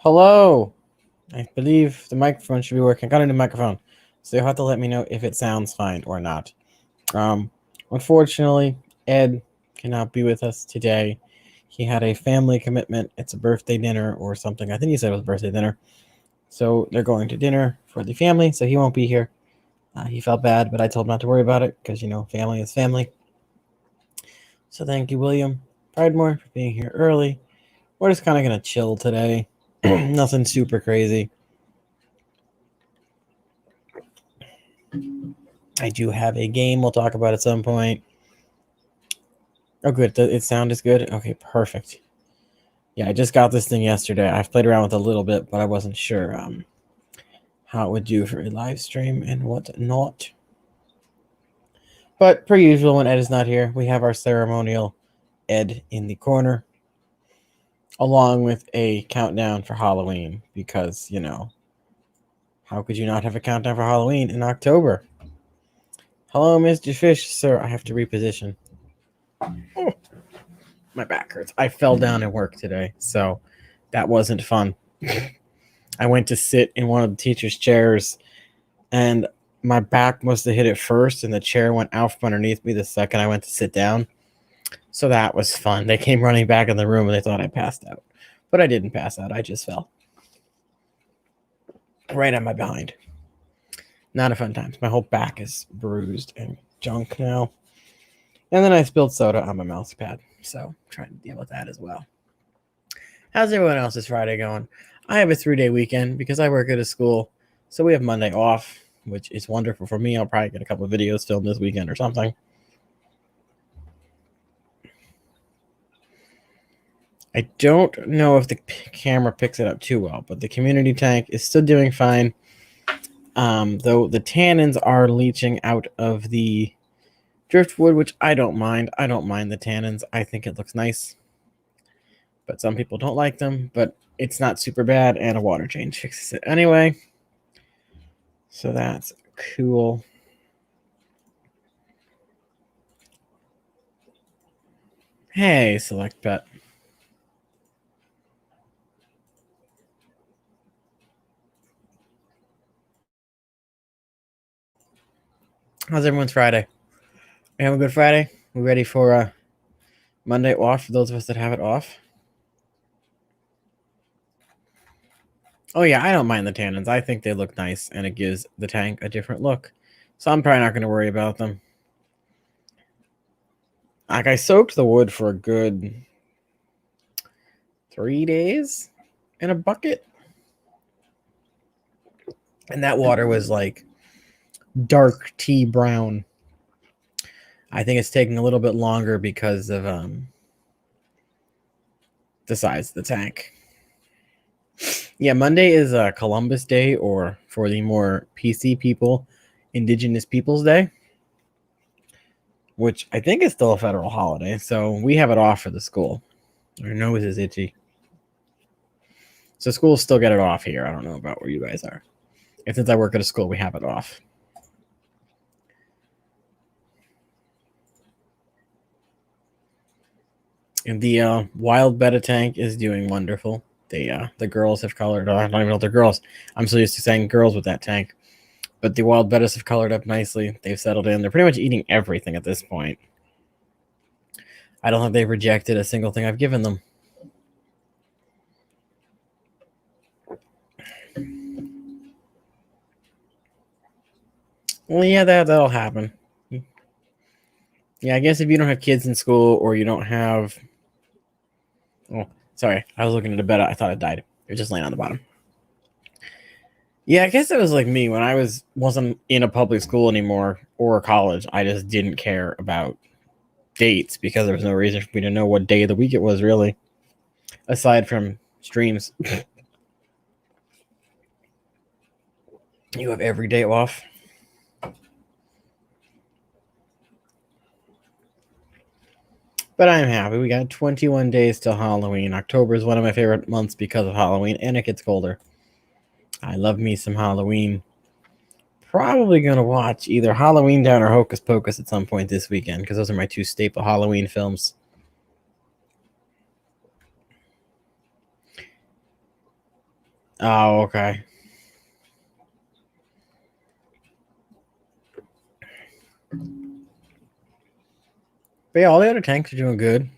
Hello. I believe the microphone should be working. I got a new microphone, so you'll have to let me know if it sounds fine or not. Um, Unfortunately, Ed cannot be with us today. He had a family commitment. It's a birthday dinner or something. I think he said it was a birthday dinner. So they're going to dinner for the family, so he won't be here. He felt bad, but I told him not to worry about it because, family is family. So thank you, William Pridemore, for being here early. We're just kind of going to chill today. Nothing super crazy. I do have a game we'll talk about at some point. Oh, good. Its sound is good? Okay, perfect. Yeah, I just got this thing yesterday. I've played around with it a little bit, but I wasn't sure how it would do for a live stream and what not. But per usual, when Ed is not here, we have our ceremonial Ed in the corner, along with a countdown for Halloween, because, how could you not have a countdown for Halloween in October? Hello, Mr. Fish, sir. I have to reposition. Oh, my back hurts. I fell down at work today, so that wasn't fun. I went to sit in one of the teacher's chairs, and my back must have hit it first, and the chair went out from underneath me the second I went to sit down. So that was fun. They came running back in the room, and they thought I passed out. But I didn't pass out. I just fell. Right on my behind. Not a fun time. My whole back is bruised and junk now. And then I spilled soda on my mouse pad. So I'm trying to deal with that as well. How's everyone else's Friday going? I have a 3-day weekend because I work at a school. So we have Monday off, which is wonderful for me. I'll probably get a couple of videos filmed this weekend or something. I don't know if the camera picks it up too well, but the community tank is still doing fine. Though the tannins are leaching out of the driftwood, which I don't mind. I don't mind the tannins. I think it looks nice. But some people don't like them, but it's not super bad, and a water change fixes it anyway. So that's cool. Hey, select bet. How's everyone's Friday? You have a good Friday? We ready for Monday off for those of us that have it off? Oh yeah, I don't mind the tannins. I think they look nice, and it gives the tank a different look. So I'm probably not going to worry about them. Like, I soaked the wood for a good 3 days in a bucket. And that water was like dark tea brown. I think it's taking a little bit longer because of the size of the tank. Yeah, Monday is Columbus Day, or for the more PC people, Indigenous Peoples Day, which I think is still a federal holiday. So we have it off for the school. Our nose is itchy. So schools still get it off here. I don't know about where you guys are. And since I work at a school, we have it off. And the wild betta tank is doing wonderful. The girls have colored. I don't even know if they're girls. I'm so used to saying girls with that tank. But the wild bettas have colored up nicely. They've settled in. They're pretty much eating everything at this point. I don't think they've rejected a single thing I've given them. Well, yeah, that'll happen. Yeah, I guess if you don't have kids in school, or you don't have... Oh, sorry. I was looking at a betta. I thought it died. It was just laying on the bottom. Yeah, I guess it was like me when I wasn't in a public school anymore or college. I just didn't care about dates because there was no reason for me to know what day of the week it was, really, aside from streams. You have every day off. But I'm happy. We got 21 days till Halloween. October is one of my favorite months because of Halloween, and it gets colder. I love me some Halloween. Probably going to watch either Halloween Down or Hocus Pocus at some point this weekend, because those are my two staple Halloween films. Oh, okay. But yeah, all the other tanks are doing good.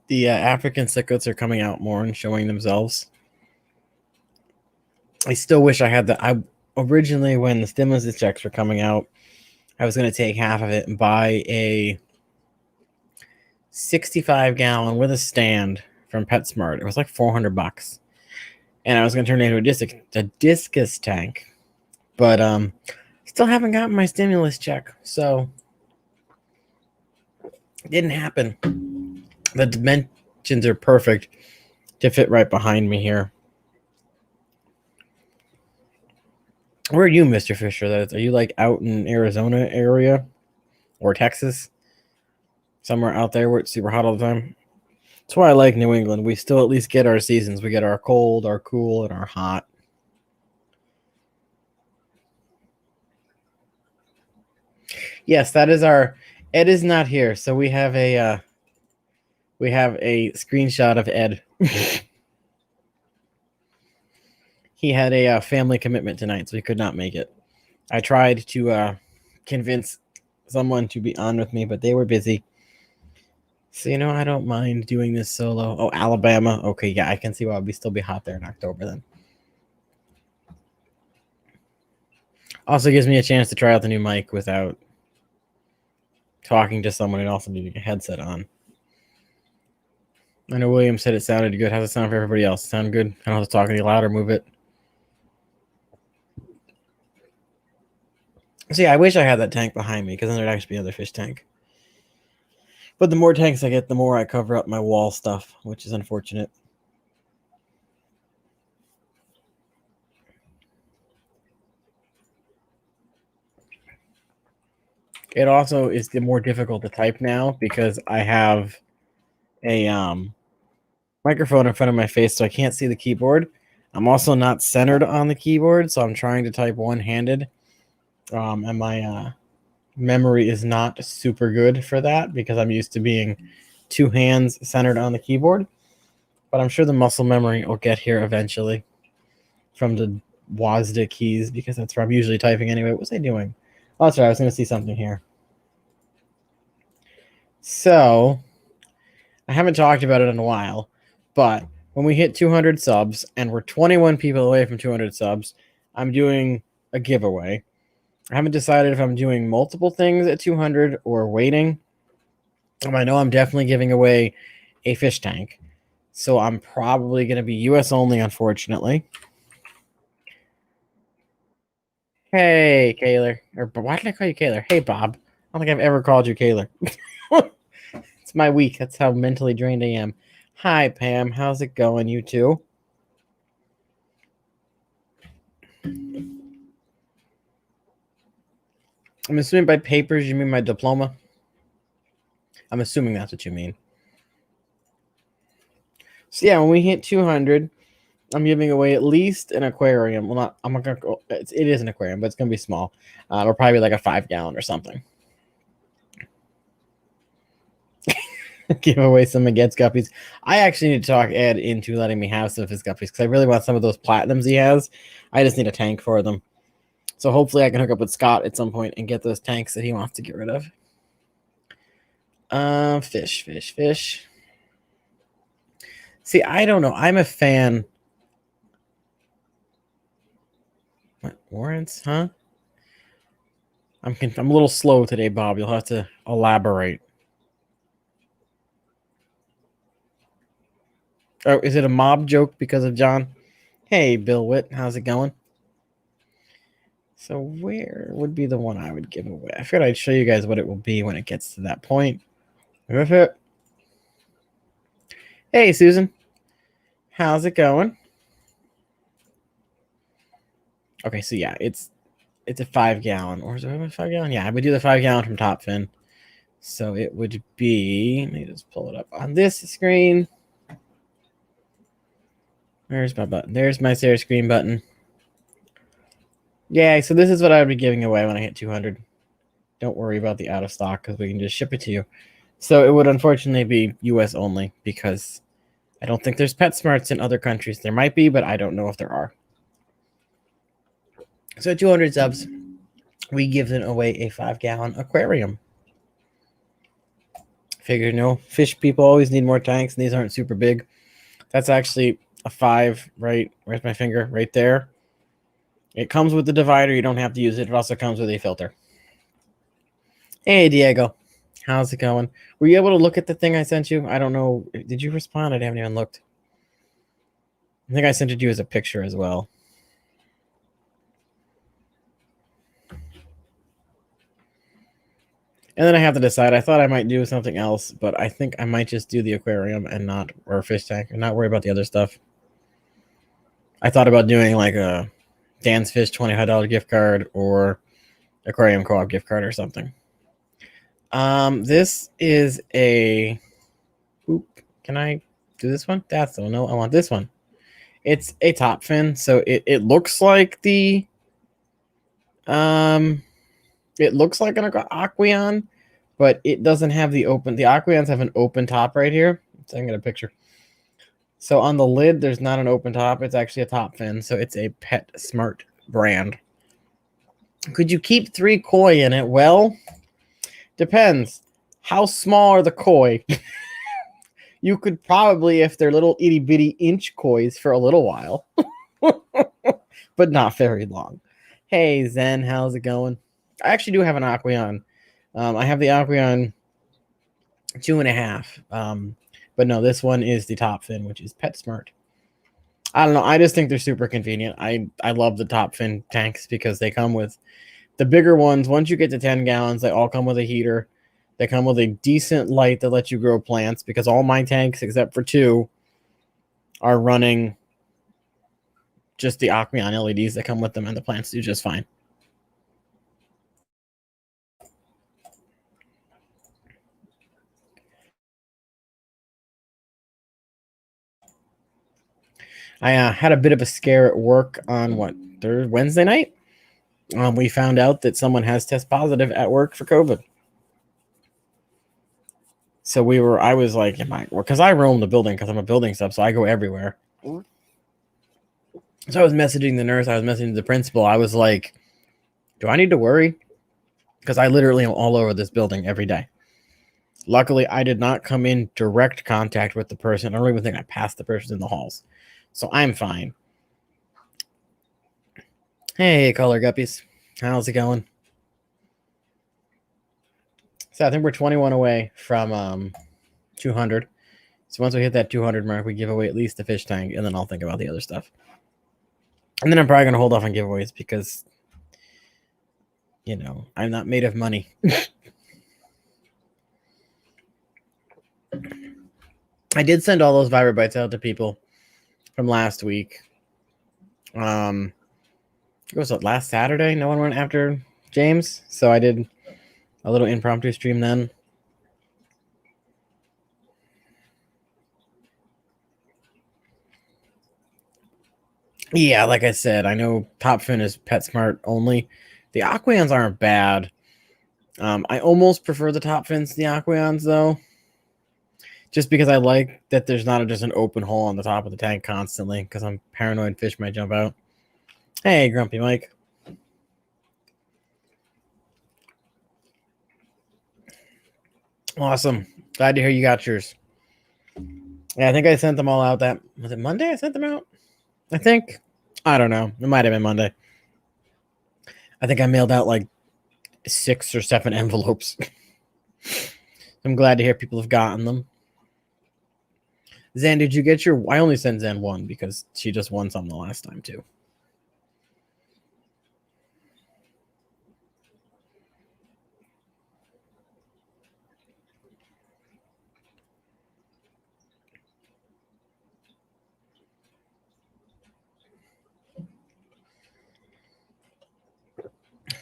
The African cichlids are coming out more and showing themselves. I still wish I had the. I originally, when the stimulus checks were coming out, I was going to take half of it and buy a 65-gallon with a stand from PetSmart. It was like $400, and I was going to turn it into a discus tank. But still haven't gotten my stimulus check, so it didn't happen. The dimensions are perfect to fit right behind me here. Where are you, Mr. Fisher? Are you like out in Arizona area or Texas? Somewhere out there where it's super hot all the time? That's why I like New England. We still at least get our seasons. We get our cold, our cool, and our hot. Yes, that is our. Ed is not here, so we have a screenshot of Ed. He had a family commitment tonight, so he could not make it. I tried to convince someone to be on with me, but they were busy. So, I don't mind doing this solo. Oh, Alabama. Okay, yeah, I can see why it would still be hot there in October then. Also gives me a chance to try out the new mic without talking to someone and also needing a headset on. I know William said it sounded good. How's it sound for everybody else? Sound good? I don't have to talk any louder. Move it. See, I wish I had that tank behind me because then there'd actually be another fish tank. But the more tanks I get, the more I cover up my wall stuff, which is unfortunate. It also is more difficult to type now because I have a microphone in front of my face, so I can't see the keyboard. I'm also not centered on the keyboard, so I'm trying to type one-handed. And my memory is not super good for that because I'm used to being two hands centered on the keyboard. But I'm sure the muscle memory will get here eventually from the WASD keys because that's where I'm usually typing anyway. What was I doing? Oh, that's right. I was going to see something here. So, I haven't talked about it in a while, but when we hit 200 subs and we're 21 people away from 200 subs, I'm doing a giveaway. I haven't decided if I'm doing multiple things at 200 or waiting. I know I'm definitely giving away a fish tank. So I'm probably going to be US only, unfortunately. Hey, Kaylor. Or why did I call you Kaylor? Hey, Bob. I don't think I've ever called you Kaylor. It's my week. That's how mentally drained I am. Hi, Pam. How's it going, you two? I'm assuming by papers you mean my diploma. I'm assuming that's what you mean. So yeah, when we hit 200, I'm giving away at least an aquarium. Well, not. I'm not gonna go. It is an aquarium, but it's gonna be small. It'll probably be like a 5-gallon or something. Give away some Maget's guppies. I actually need to talk Ed into letting me have some of his guppies because I really want some of those platinums he has. I just need a tank for them. So hopefully I can hook up with Scott at some point and get those tanks that he wants to get rid of. Fish. See, I don't know. I'm a fan. What, warrants, huh? I'm a little slow today, Bob. You'll have to elaborate. Oh, is it a mob joke because of John? Hey, Bill Witt, how's it going? So where would be the one I would give away? I figured I'd show you guys what it will be when it gets to that point. Hey, Susan. How's it going? Okay, so yeah, it's a 5-gallon. Or is it a 5-gallon? Yeah, I would do the 5-gallon from Top Fin. So it would be, let me just pull it up on this screen. Where's my button? There's my share screen button. Yeah, so this is what I would be giving away when I hit 200. Don't worry about the out of stock because we can just ship it to you. So it would unfortunately be US only because I don't think there's PetSmarts in other countries. There might be, but I don't know if there are. So 200 subs, we give away a 5-gallon aquarium. Figure, fish people always need more tanks, and these aren't super big. That's actually a 5, right? Where's my finger? Right there. It comes with the divider. You don't have to use it. It also comes with a filter. Hey, Diego. How's it going? Were you able to look at the thing I sent you? I don't know. Did you respond? I haven't even looked. I think I sent it to you as a picture as well. And then I have to decide. I thought I might do something else, but I think I might just do the aquarium and or fish tank and not worry about the other stuff. I thought about doing like a Dan's Fish $25 gift card or aquarium co-op gift card or something. This is a. Oop, can I do this one? That's the one. No, I want this one. It's a top fin, so it looks like the. It looks like an Aqueon, but it doesn't have the open. The Aqueons have an open top right here. So I can get a picture. So on the lid, there's not an open top. It's actually a top fin. So it's a PetSmart brand. Could you keep 3 koi in it? Well, depends. How small are the koi? You could probably, if they're little itty bitty inch kois, for a little while, but not very long. Hey, Zen, how's it going? I actually do have an Aqueon. I have the Aqueon 2.5. But no, this one is the top fin, which is PetSmart. I don't know. I just think they're super convenient. I love the top fin tanks because they come with the bigger ones. Once you get to 10 gallons, they all come with a heater. They come with a decent light that lets you grow plants because all my tanks, except for 2, are running just the Aqueon LEDs that come with them, and the plants do just fine. I had a bit of a scare at work on Wednesday night. We found out that someone has tested positive at work for COVID. So I was like, because I roam the building because I'm a building sub, so I go everywhere. So I was messaging the nurse, I was messaging the principal. I was like, do I need to worry? Because I literally am all over this building every day. Luckily, I did not come in direct contact with the person. I don't even think I passed the person in the halls. So I'm fine. Hey, color guppies. How's it going? So I think we're 21 away from 200. So once we hit that 200 mark, we give away at least the fish tank, and then I'll think about the other stuff. And then I'm probably going to hold off on giveaways because, I'm not made of money. I did send all those Vibra Bites out to people from last week. It was last Saturday. No one went after James, so I did a little impromptu stream then. Yeah, like I said, I know Top Fin is PetSmart only. The Aqueons aren't bad. I almost prefer the Top Fins to the Aqueons, though. Just because I like that there's not just an open hole on the top of the tank constantly, because I'm paranoid fish might jump out. Hey, Grumpy Mike. Awesome. Glad to hear you got yours. Yeah, I think I sent them all out. Was it Monday I sent them out? I think. I don't know. It might have been Monday. I think I mailed out like 6 or 7 envelopes. I'm glad to hear people have gotten them. Zen, did you get your... I only sent Zen one because she just won some the last time too.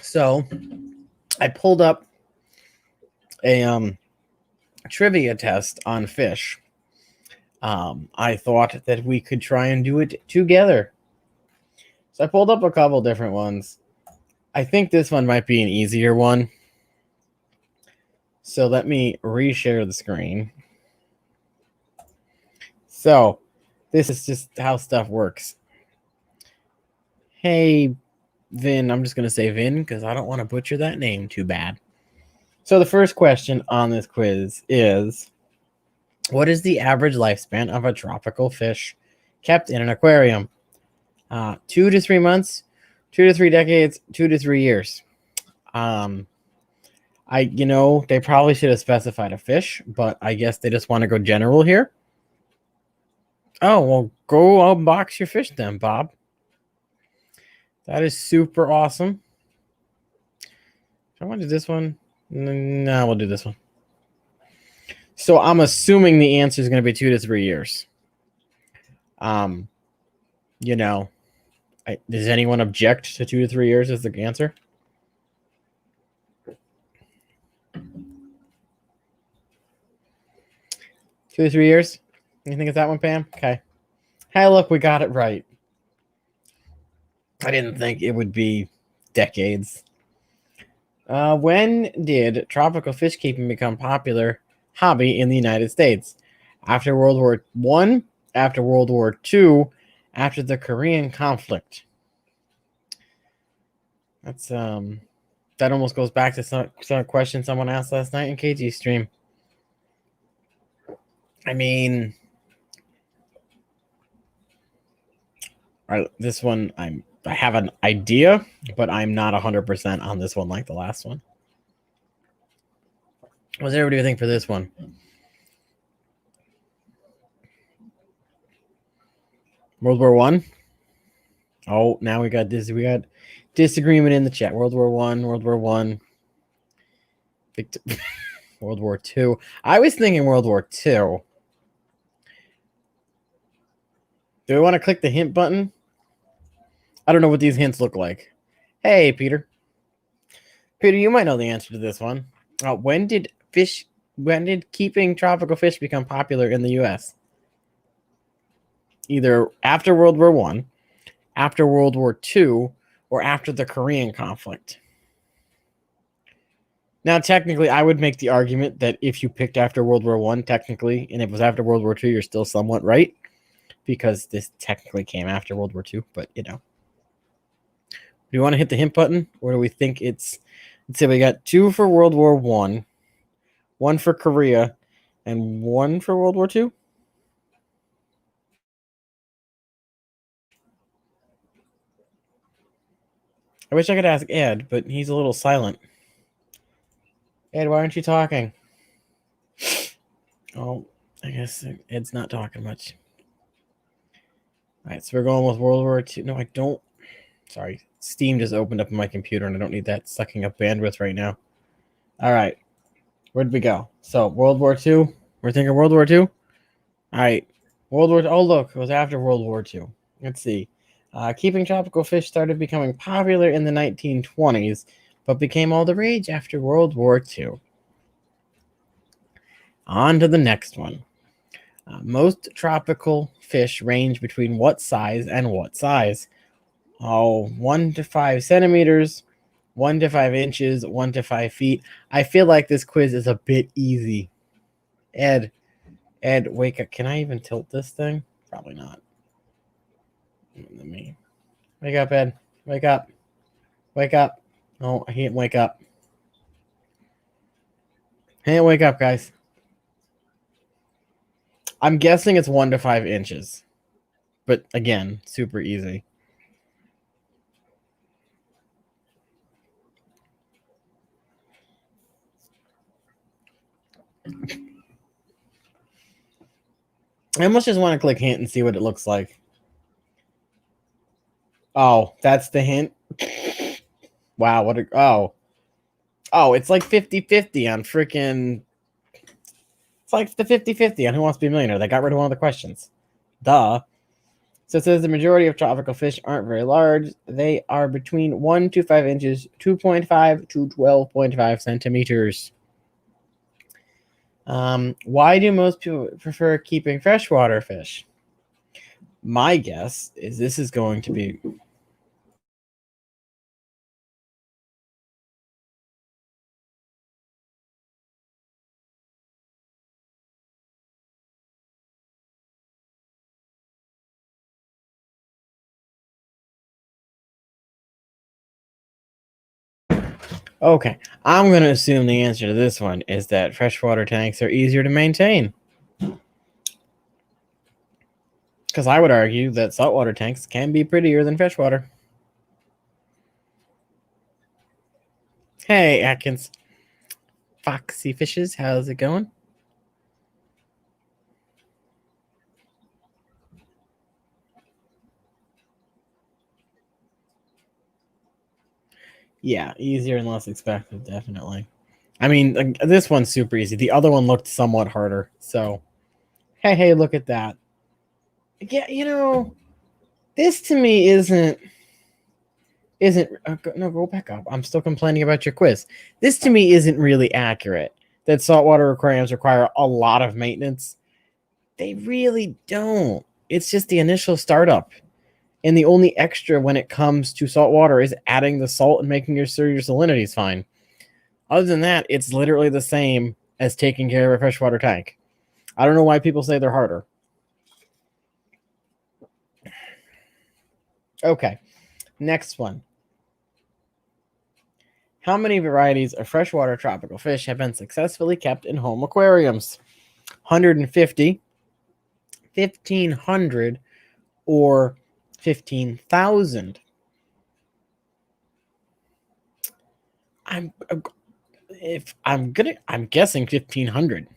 So I pulled up a trivia test on fish. I thought that we could try and do it together. So I pulled up a couple different ones. I think this one might be an easier one. So let me reshare the screen. So, this is just how stuff works. Hey, Vin, I'm just going to say Vin because I don't want to butcher that name too bad. So, the first question on this quiz is, what is the average lifespan of a tropical fish kept in an aquarium? 2 to 3 months, 2 to 3 decades, 2 to 3 years. They probably should have specified a fish, but I guess they just want to go general here. Oh, well, go unbox your fish then, Bob. That is super awesome. I want to do this one. No, we'll do this one. So I'm assuming the answer is going to be 2 to 3 years. Does anyone object to 2 to 3 years as the answer? Two to 3 years? You think it's that one, Pam? Okay. Hey, look, we got it right. I didn't think it would be decades. When did tropical fish keeping become popular hobby in the United States? After World War I, after World War II, after the Korean conflict. That's that almost goes back to some question someone asked last night in KG stream. I mean, this one I have an idea, but I'm not 100% on this one like the last one. What does everybody think for this one? World War I? Oh, now we got disagreement in the chat. World War I, World War I. World War II. I was thinking World War II. Do we want to click the hint button? I don't know what these hints look like. Hey, Peter. Peter, you might know the answer to this one. When did keeping tropical fish become popular in the U.S.? Either after World War I, after World War II, or after the Korean conflict. Now, technically, I would make the argument that if you picked after World War I, technically, and it was after World War II, you're still somewhat right, because this technically came after World War II, but, Do you want to hit the hint button, or do we think it's... Let's say we got 2 for World War I, 1 for Korea, and 1 for World War II? I wish I could ask Ed, but he's a little silent. Ed, why aren't you talking? Oh, I guess Ed's not talking much. All right, so we're going with World War II. No, I don't. Sorry, Steam just opened up on my computer, and I don't need that sucking up bandwidth right now. All right, where'd we go? So World War II. We're thinking World War II. All right, World War. Oh, look, it was after World War II. Let's see. Keeping tropical fish started becoming popular in the 1920s, but became all the rage after World War II. On to the next one. Most tropical fish range between what size and what size? 1 to 5 centimeters, 1 to 5 inches, 1 to 5 feet. I feel like this quiz is a bit easy. Ed, wake up. Can I even tilt this thing? Probably not. Let me wake up, Ed. Wake up. Wake up. Oh, I can't wake up. Can't wake up, guys. I'm guessing it's 1 to 5 inches. But again, super easy. I almost just want to click hint and see what it looks like. Oh, that's the hint? Wow, what a... Oh, it's like 50-50 on freaking... It's like the 50-50 on Who Wants to Be a Millionaire. They got rid of one of the questions. Duh. So it says the majority of tropical fish aren't very large. They are between 1 to 5 inches, 2.5 to 12.5 centimeters. Why do most people prefer keeping freshwater fish? My guess is this is going to be... Okay, I'm going to assume the answer to this one is that freshwater tanks are easier to maintain. Because I would argue that saltwater tanks can be prettier than freshwater. Hey, Atkins. Foxy Fishes, how's it going? Yeah, easier and less expensive, definitely. I mean, this one's super easy. The other one looked somewhat harder. So, hey, look at that. Yeah, this to me isn't no, go back up. I'm still complaining about your quiz. This to me isn't really accurate. That saltwater aquariums require a lot of maintenance. They really don't. It's just the initial startup. And the only extra when it comes to salt water is adding the salt and making sure your salinity is fine. Other than that, it's literally the same as taking care of a freshwater tank. I don't know why people say they're harder. Okay, next one. How many varieties of freshwater tropical fish have been successfully kept in home aquariums? 150, 1,500, or 15,000? I'm I'm guessing 1,500.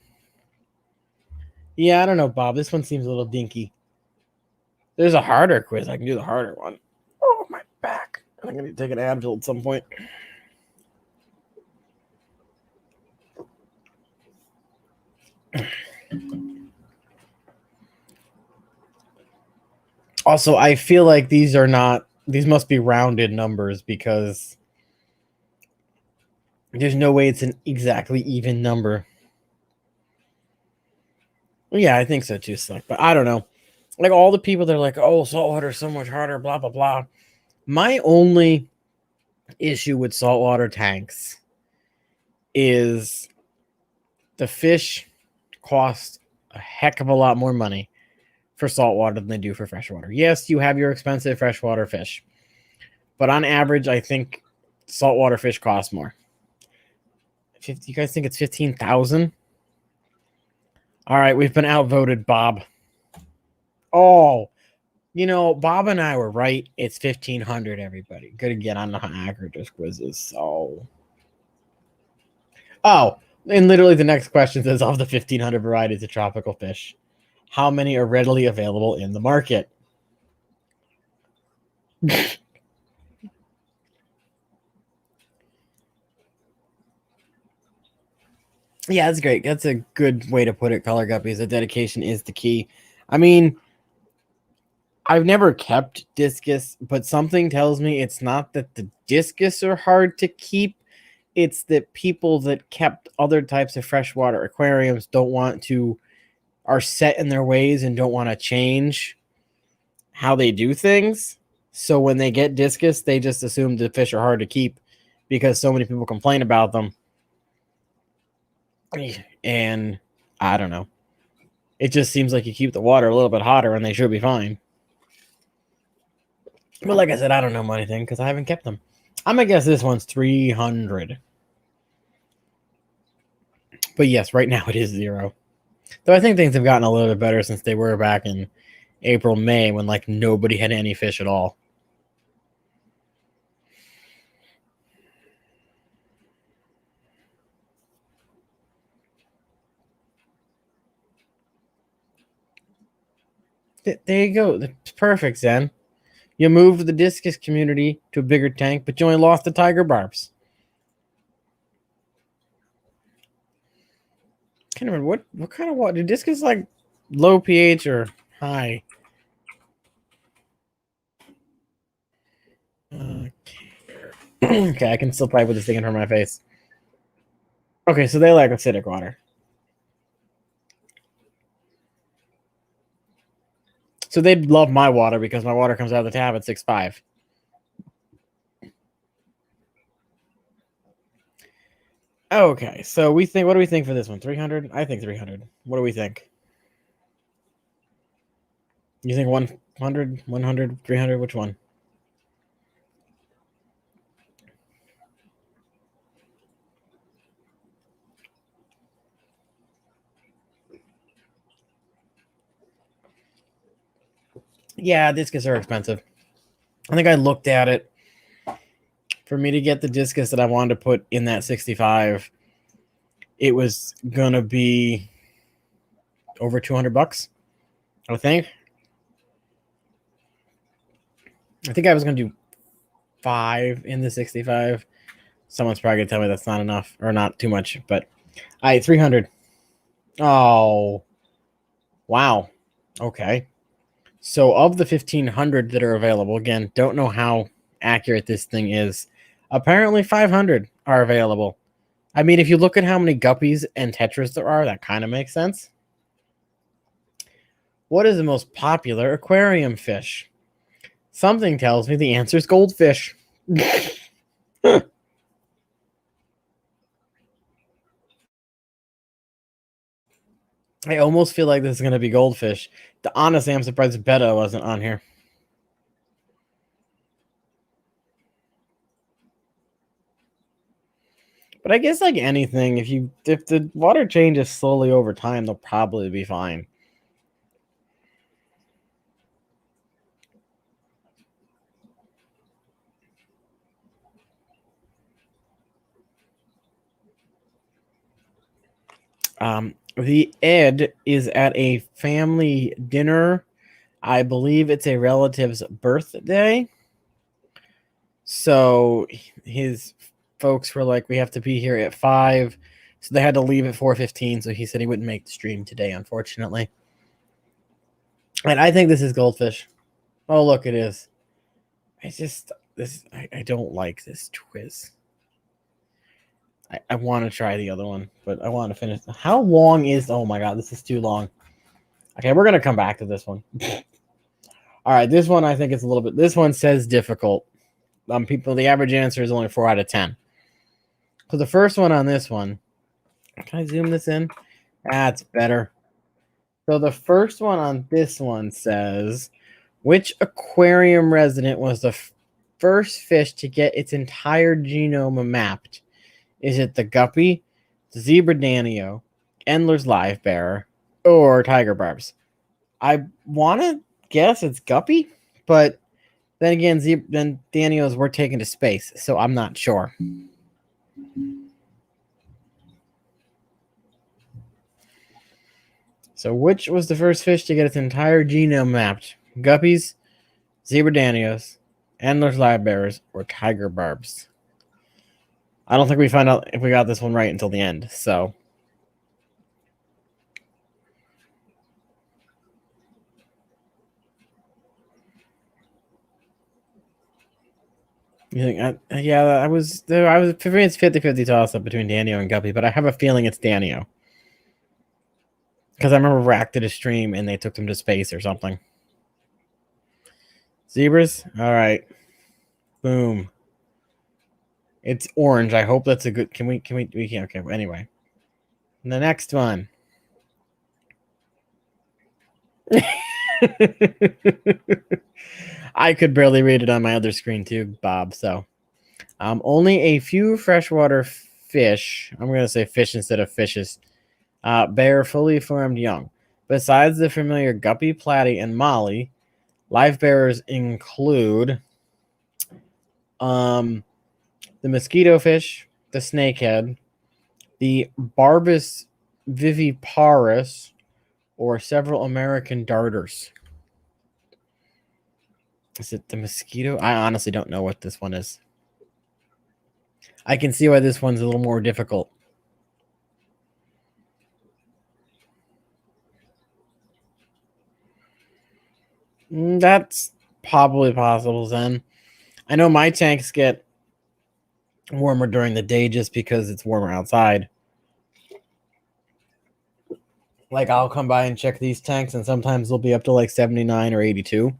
Yeah, I don't know, Bob. This one seems a little dinky. There's a harder quiz. I can do the harder one. Oh, my back. I'm going to take an Advil at some point. Also, I feel like these must be rounded numbers because there's no way it's an exactly even number. Yeah, I think so too, Slick. But I don't know. Like all the people that are like, oh, saltwater is so much harder, blah, blah, blah. My only issue with saltwater tanks is the fish cost a heck of a lot more money for saltwater than they do for freshwater. Yes, you have your expensive freshwater fish, but on average, I think saltwater fish cost more. You guys think it's 15,000? All right, we've been outvoted, Bob. Oh, Bob and I were right. It's 1,500, everybody. Good again. I don't know how accurate this quiz is. So, and literally the next question says, of the 1,500 varieties of tropical fish, how many are readily available in the market? Yeah, that's great. That's a good way to put it, Color Guppies. The dedication is the key. I mean, I've never kept discus, but something tells me it's not that the discus are hard to keep. It's that people that kept other types of freshwater aquariums are set in their ways and don't want to change how they do things. So when they get discus, they just assume the fish are hard to keep because so many people complain about them. And I don't know. It just seems like you keep the water a little bit hotter and they should be fine. But like I said, I don't know anything because I haven't kept them. I'm going to guess this one's 300. But yes, right now it is 0. Though I think things have gotten a little bit better since they were back in April, May when like nobody had any fish at all. There you go. That's perfect, Zen. You moved the discus community to a bigger tank, but you only lost the tiger barbs. Can't remember what kind of water. Do discus like low pH or high? Okay, I can still pipe with this thing in front of my face. Okay, so they like acidic water. So they'd love my water because my water comes out of the tap at 6.5. Okay, so what do we think for this one? 300? I think 300. What do we think? You think 100, 100, 300? Which one? Yeah, discus are expensive. I think I looked at it. For me to get the discus that I wanted to put in that 65, it was gonna be over $200, I think. I think I was gonna do 5 in the 65. Someone's probably gonna tell me that's not enough or not too much, but 300. Oh, wow. Okay. So of the 1,500 that are available, again, don't know how accurate this thing is. Apparently 500 are available. I mean, if you look at how many guppies and tetras there are, that kind of makes sense. What is the most popular aquarium fish? Something tells me the answer is goldfish. I almost feel like this is going to be goldfish. Honestly, I'm surprised Betta wasn't on here. But I guess like anything, if the water changes slowly over time, they'll probably be fine. The Ed is at a family dinner. I believe it's a relative's birthday. So his folks were like, we have to be here at 5. So they had to leave at 4:15. So he said he wouldn't make the stream today, unfortunately. And I think this is goldfish. Oh, look, it is. I don't like this quiz. I want to try the other one, but I want to finish. How long is, oh my God, this is too long. Okay, we're going to come back to this one. All right, this one I think it's a little bit, this one says difficult. People, the average answer is only 4 out of 10. So the first one on this one, can I zoom this in? That's better. So the first one on this one says, which aquarium resident was the first fish to get its entire genome mapped? Is it the guppy, the zebra danio, Endler's live bearer, or tiger barbs? I want to guess it's guppy, but then again, then danios were taken to space, so I'm not sure. So which was the first fish to get its entire genome mapped? Guppies, zebra danios, Endler's live bearers, or tiger barbs? I don't think we find out if we got this one right until the end, so. You think? Yeah, I was there. For me, it's 50-50 toss up between Danio and Guppy, but I have a feeling it's Danio. Because I remember Rack did a stream and they took them to space or something. Zebras? All right. Boom. It's orange. I hope that's a good. We can't. Okay. Anyway. And the next one. I could barely read it on my other screen too, Bob. So, only a few freshwater fish. I'm going to say fish instead of fishes. Bear fully formed young. Besides the familiar guppy, platy, and molly, live bearers include the mosquito fish, the snakehead, the Barbus viviparus, or several American darters. Is it the mosquito? I honestly don't know what this one is. I can see why this one's a little more difficult. That's probably possible, then. I know my tanks get warmer during the day just because it's warmer outside. Like, I'll come by and check these tanks, and sometimes they'll be up to like 79 or 82,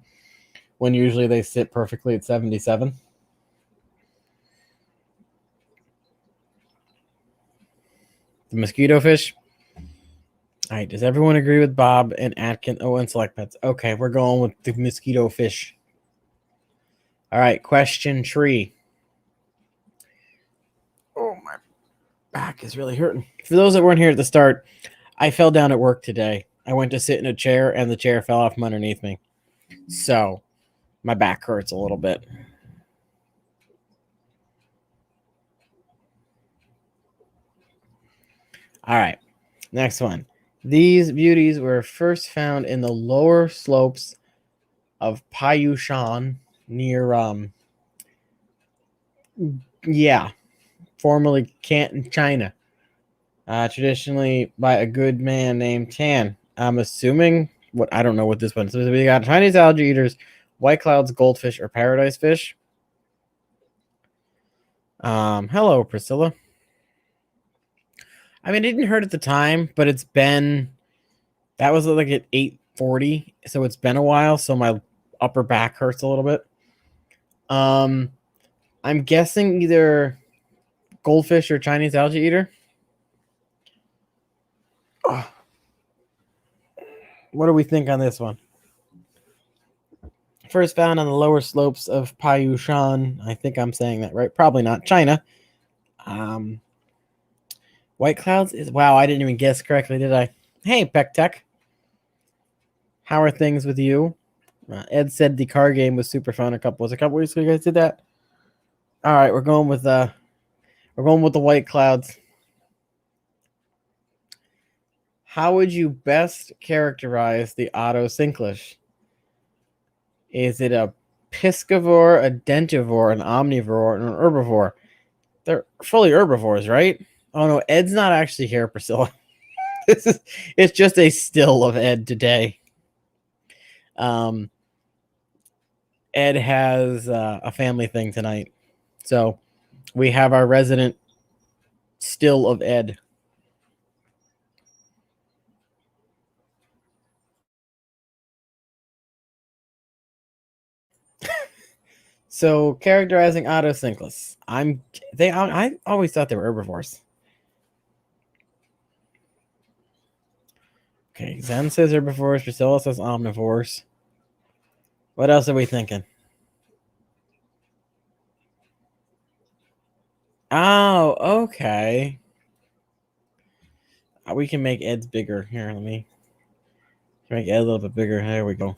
when usually they sit perfectly at 77. The mosquito fish. All right, does everyone agree with Bob and Atkin? Oh, and Select Pets. Okay, we're going with the mosquito fish. All right, question 3. Oh, my back is really hurting. For those that weren't here at the start, I fell down at work today. I went to sit in a chair, and the chair fell off from underneath me. So my back hurts a little bit. All right, next one. These beauties were first found in the lower slopes of Payushan near formerly Canton, China. Traditionally by a good man named Tan. I'm assuming I don't know what this one. So we got Chinese algae eaters, white clouds, goldfish, or paradise fish. Hello, Priscilla. I mean, it didn't hurt at the time, but that was like at 8:40, so it's been a while. So my upper back hurts a little bit. I'm guessing either goldfish or Chinese algae eater. Oh. What do we think on this one? First found on the lower slopes of Payushan. I think I'm saying that right. Probably not China. White clouds is wow. I didn't even guess correctly, did I? Hey, Peck Tech. How are things with you? Ed said the car game was super fun. A couple weeks ago you guys did that. All right, we're going with the white clouds. How would you best characterize the autosynclish? Is it a piscivore, a dentivore, an omnivore, and an herbivore? They're fully herbivores, right? Oh no, Ed's not actually here, Priscilla. It's just a still of Ed today. Ed has a family thing tonight, so we have our resident still of Ed. So characterizing autosynclists, I always thought they were herbivores. Okay, Zen says herbivores, Priscilla says omnivores. What else are we thinking? Oh, okay. We can make Ed's bigger. Here, let me make Ed a little bit bigger. There we go.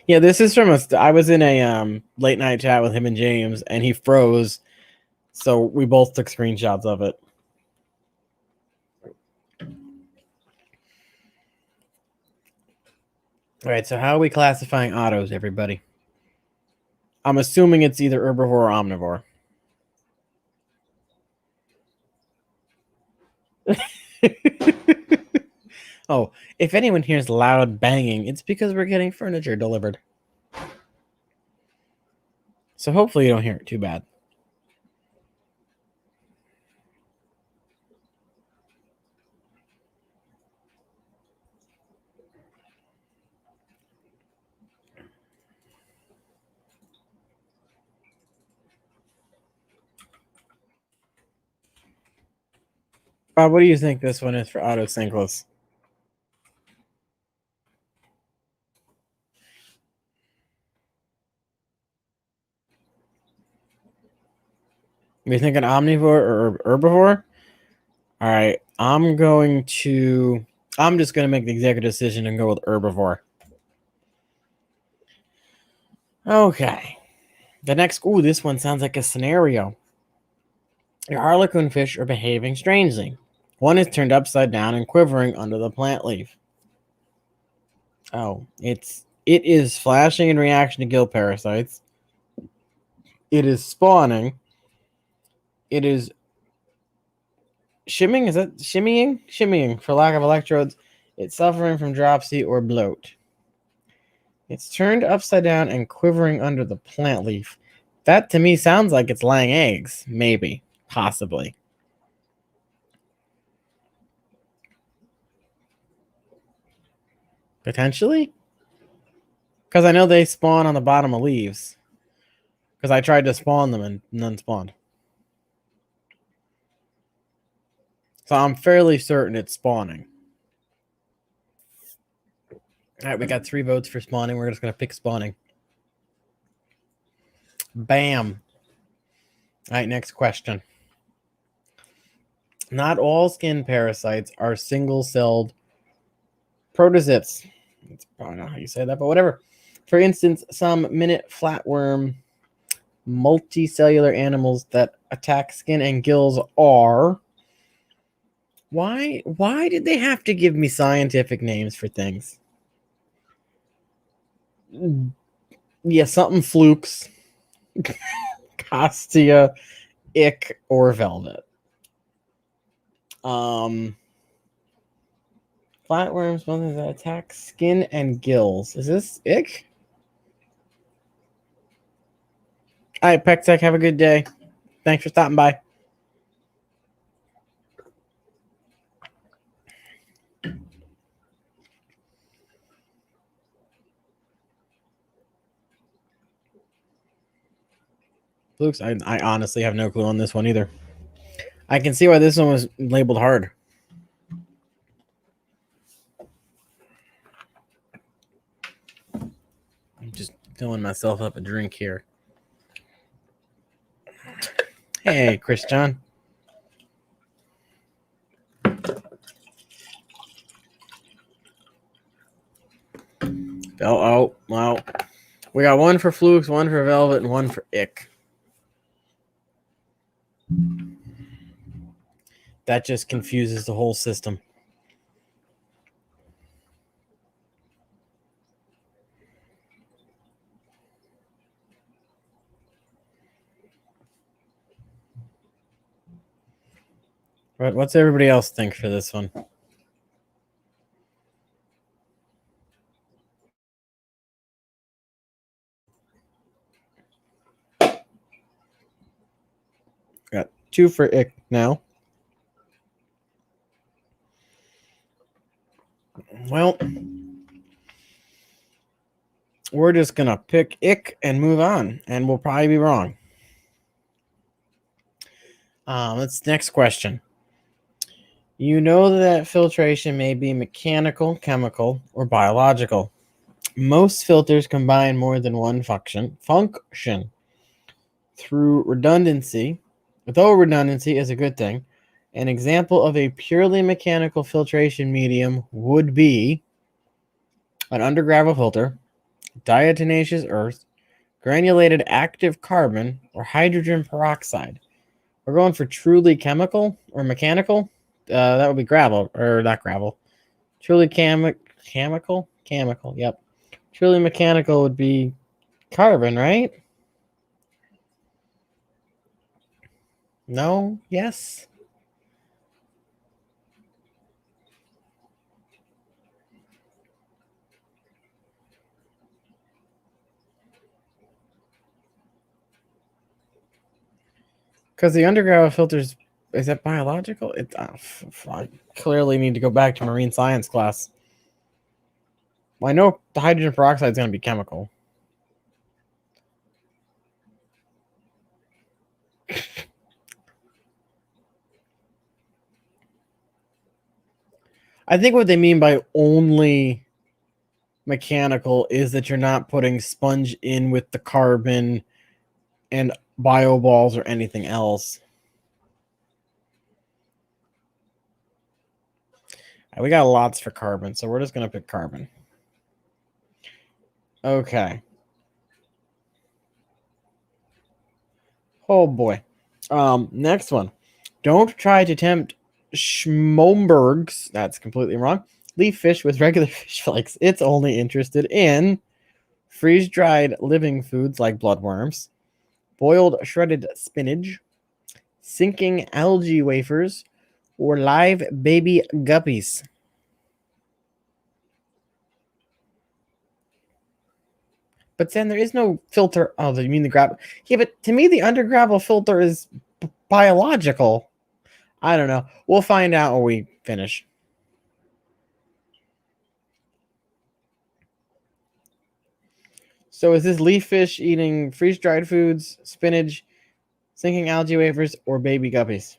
Yeah, this is from I was in a late night chat with him and James, and he froze, so we both took screenshots of it. All right, so how are we classifying autos, everybody? I'm assuming it's either herbivore or omnivore. Oh, if anyone hears loud banging, it's because we're getting furniture delivered. So hopefully you don't hear it too bad. Bob, what do you think this one is for autosynclists? We think an omnivore or herbivore? All right, I'm just going to make the executive decision and go with herbivore. Okay. The next, this one sounds like a scenario. Your harlequin fish are behaving strangely. One is turned upside down and quivering under the plant leaf. Oh, it is flashing in reaction to gill parasites. It is spawning. It is shimming. Is that shimmying? Shimmying for lack of electrodes. It's suffering from dropsy or bloat. It's turned upside down and quivering under the plant leaf. That to me sounds like it's laying eggs. Maybe. Possibly. Potentially? Because I know they spawn on the bottom of leaves. Because I tried to spawn them and none spawned. So I'm fairly certain it's spawning. All right, we got 3 votes for spawning. We're just going to pick spawning. Bam. All right, next question. Not all skin parasites are single-celled protozoates. That's probably not how you say that, but whatever. For instance, some minute flatworm multicellular animals that attack skin and gills are. Why did they have to give me scientific names for things? Yeah, something flukes, Costia, ick, or velvet. Flatworms, something that attack skin and gills. Is this ick? All right, Pectec, have a good day. Thanks for stopping by. Flukes, I honestly have no clue on this one either. I can see why this one was labeled hard. I'm just filling myself up a drink here. Hey, Chris John. Oh, well. We got one for flukes, one for velvet, and one for ick. That just confuses the whole system. But what's everybody else think for this one? Got 2 for ick now. Well, we're just going to pick ick and move on, and we'll probably be wrong. Let's next question. You know that filtration may be mechanical, chemical, or biological. Most filters combine more than one function through redundancy, though redundancy is a good thing. An example of a purely mechanical filtration medium would be an undergravel filter, diatomaceous earth, granulated active carbon, or hydrogen peroxide. We're going for truly chemical or mechanical. That would be gravel, or not gravel. Truly chemical? Chemical, yep. Truly mechanical would be carbon, right? No? Yes? Because the underground filters, is that biological? I clearly need to go back to marine science class. Well, I know the hydrogen peroxide is going to be chemical. I think what they mean by only mechanical is that you're not putting sponge in with the carbon and bio balls or anything else. We got lots for carbon, so we're just going to pick carbon. Okay. Oh boy. Next one. Don't try to tempt Schmomberg's, that's completely wrong, leaf fish with regular fish flakes. It's only interested in freeze-dried living foods like bloodworms, boiled shredded spinach, sinking algae wafers, or live baby guppies. But then there is no filter. Oh, you mean the grab? Yeah, but to me, the undergravel filter is biological. I don't know. We'll find out when we finish. So is this leaf fish eating freeze-dried foods, spinach, sinking algae wafers, or baby guppies?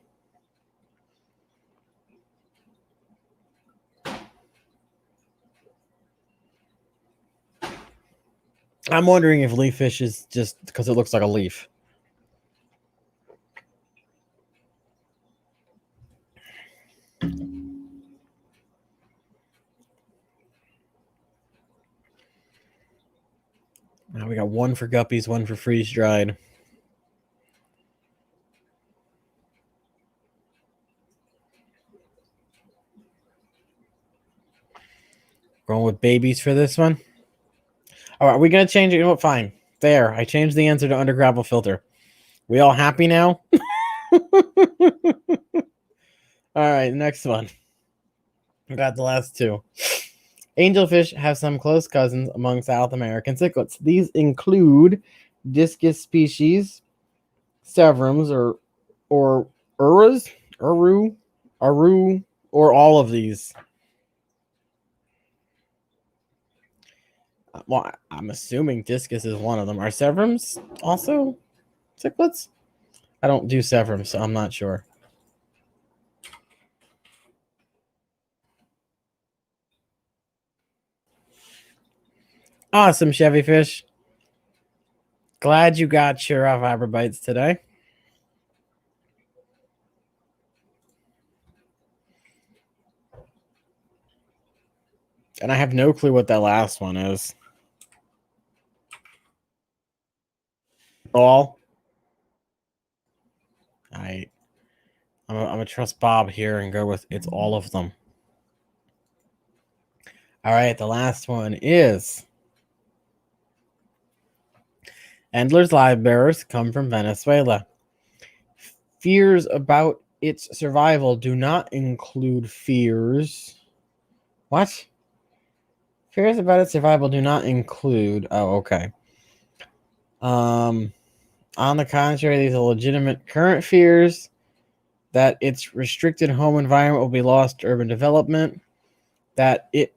I'm wondering if leaf fish is just because it looks like a leaf. Now we got one for guppies, one for freeze dried. Going with babies for this one. All right, are we gonna change it? You know what? Fine. There. I changed the answer to under gravel filter. We all happy now? All right, next one. We got the last two. Angelfish have some close cousins among South American cichlids. These include discus species, severums, or uras, aru, or all of these. Well, I'm assuming discus is one of them. Are severums also cichlids? I don't do severums, so I'm not sure. Awesome, Chevy Fish. Glad you got your fiber bites today. And I have no clue what that last one is. All. I'm gonna trust Bob here and go with it's all of them. All right, the last one is Endler's live bearers come from Venezuela. Fears about its survival do not include fears. What? Fears about its survival do not include. Oh, okay. On the contrary, these are legitimate current fears that its restricted home environment will be lost to urban development, that it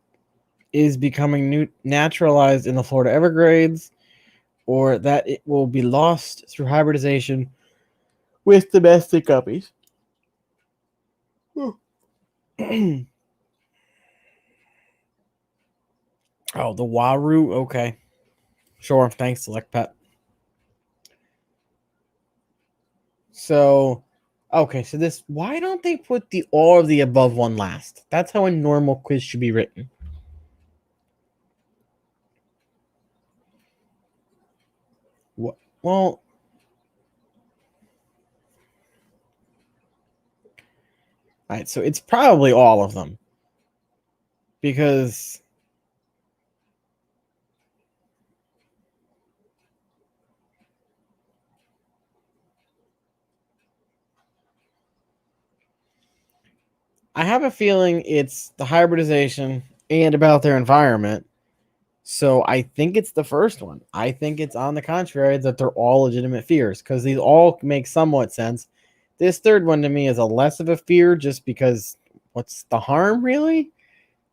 is becoming naturalized in the Florida Everglades, or that it will be lost through hybridization with domestic guppies. Oh, the Waru. Okay. Sure. Thanks, Select Pet. So, okay. So this, why don't they put the all of the above one last? That's how a normal quiz should be written. What? Well, all right. So it's probably all of them because I have a feeling it's the hybridization and about their environment. So I think it's the first one. I think it's on the contrary that they're all legitimate fears because these all make somewhat sense. This third one to me is a less of a fear just because what's the harm really?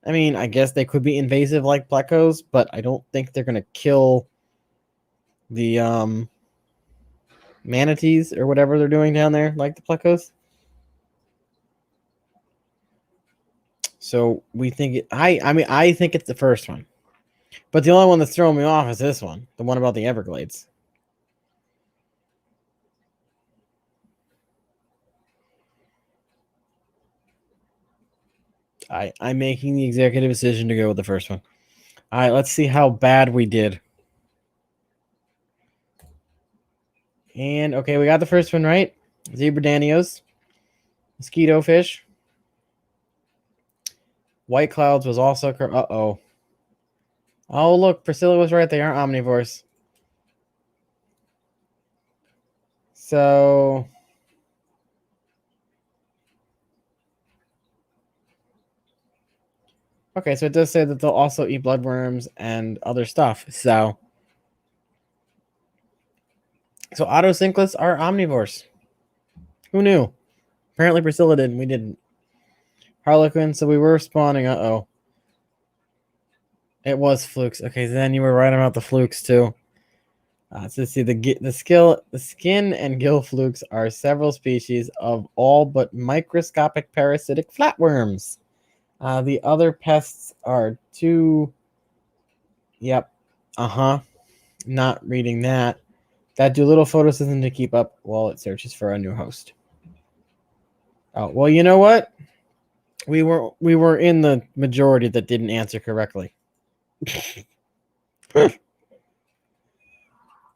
I mean, I guess they could be invasive like plecos, but I don't think they're going to kill the manatees or whatever they're doing down there like the plecos. So we think it, I think it's the first one. But the only one that's throwing me off is this one, the one about the Everglades. I'm making the executive decision to go with the first one. All right, let's see how bad we did. And okay, we got the first one right. Zebra Danios, mosquito fish. White clouds was also. Uh-oh. Oh, look, Priscilla was right. They aren't omnivores. So. Okay, so it does say that they'll also eat bloodworms and other stuff. So autocinclids are omnivores. Who knew? Apparently Priscilla did, and we didn't. Harlequin, so we were spawning. Uh-oh. It was flukes. Okay, then you were right about the flukes too. So see the skin and gill flukes are several species of all but microscopic parasitic flatworms. The other pests are two. Yep. Not reading that. That do little photosynthesis to keep up while it searches for a new host. Oh, well, you know what? We were in the majority that didn't answer correctly.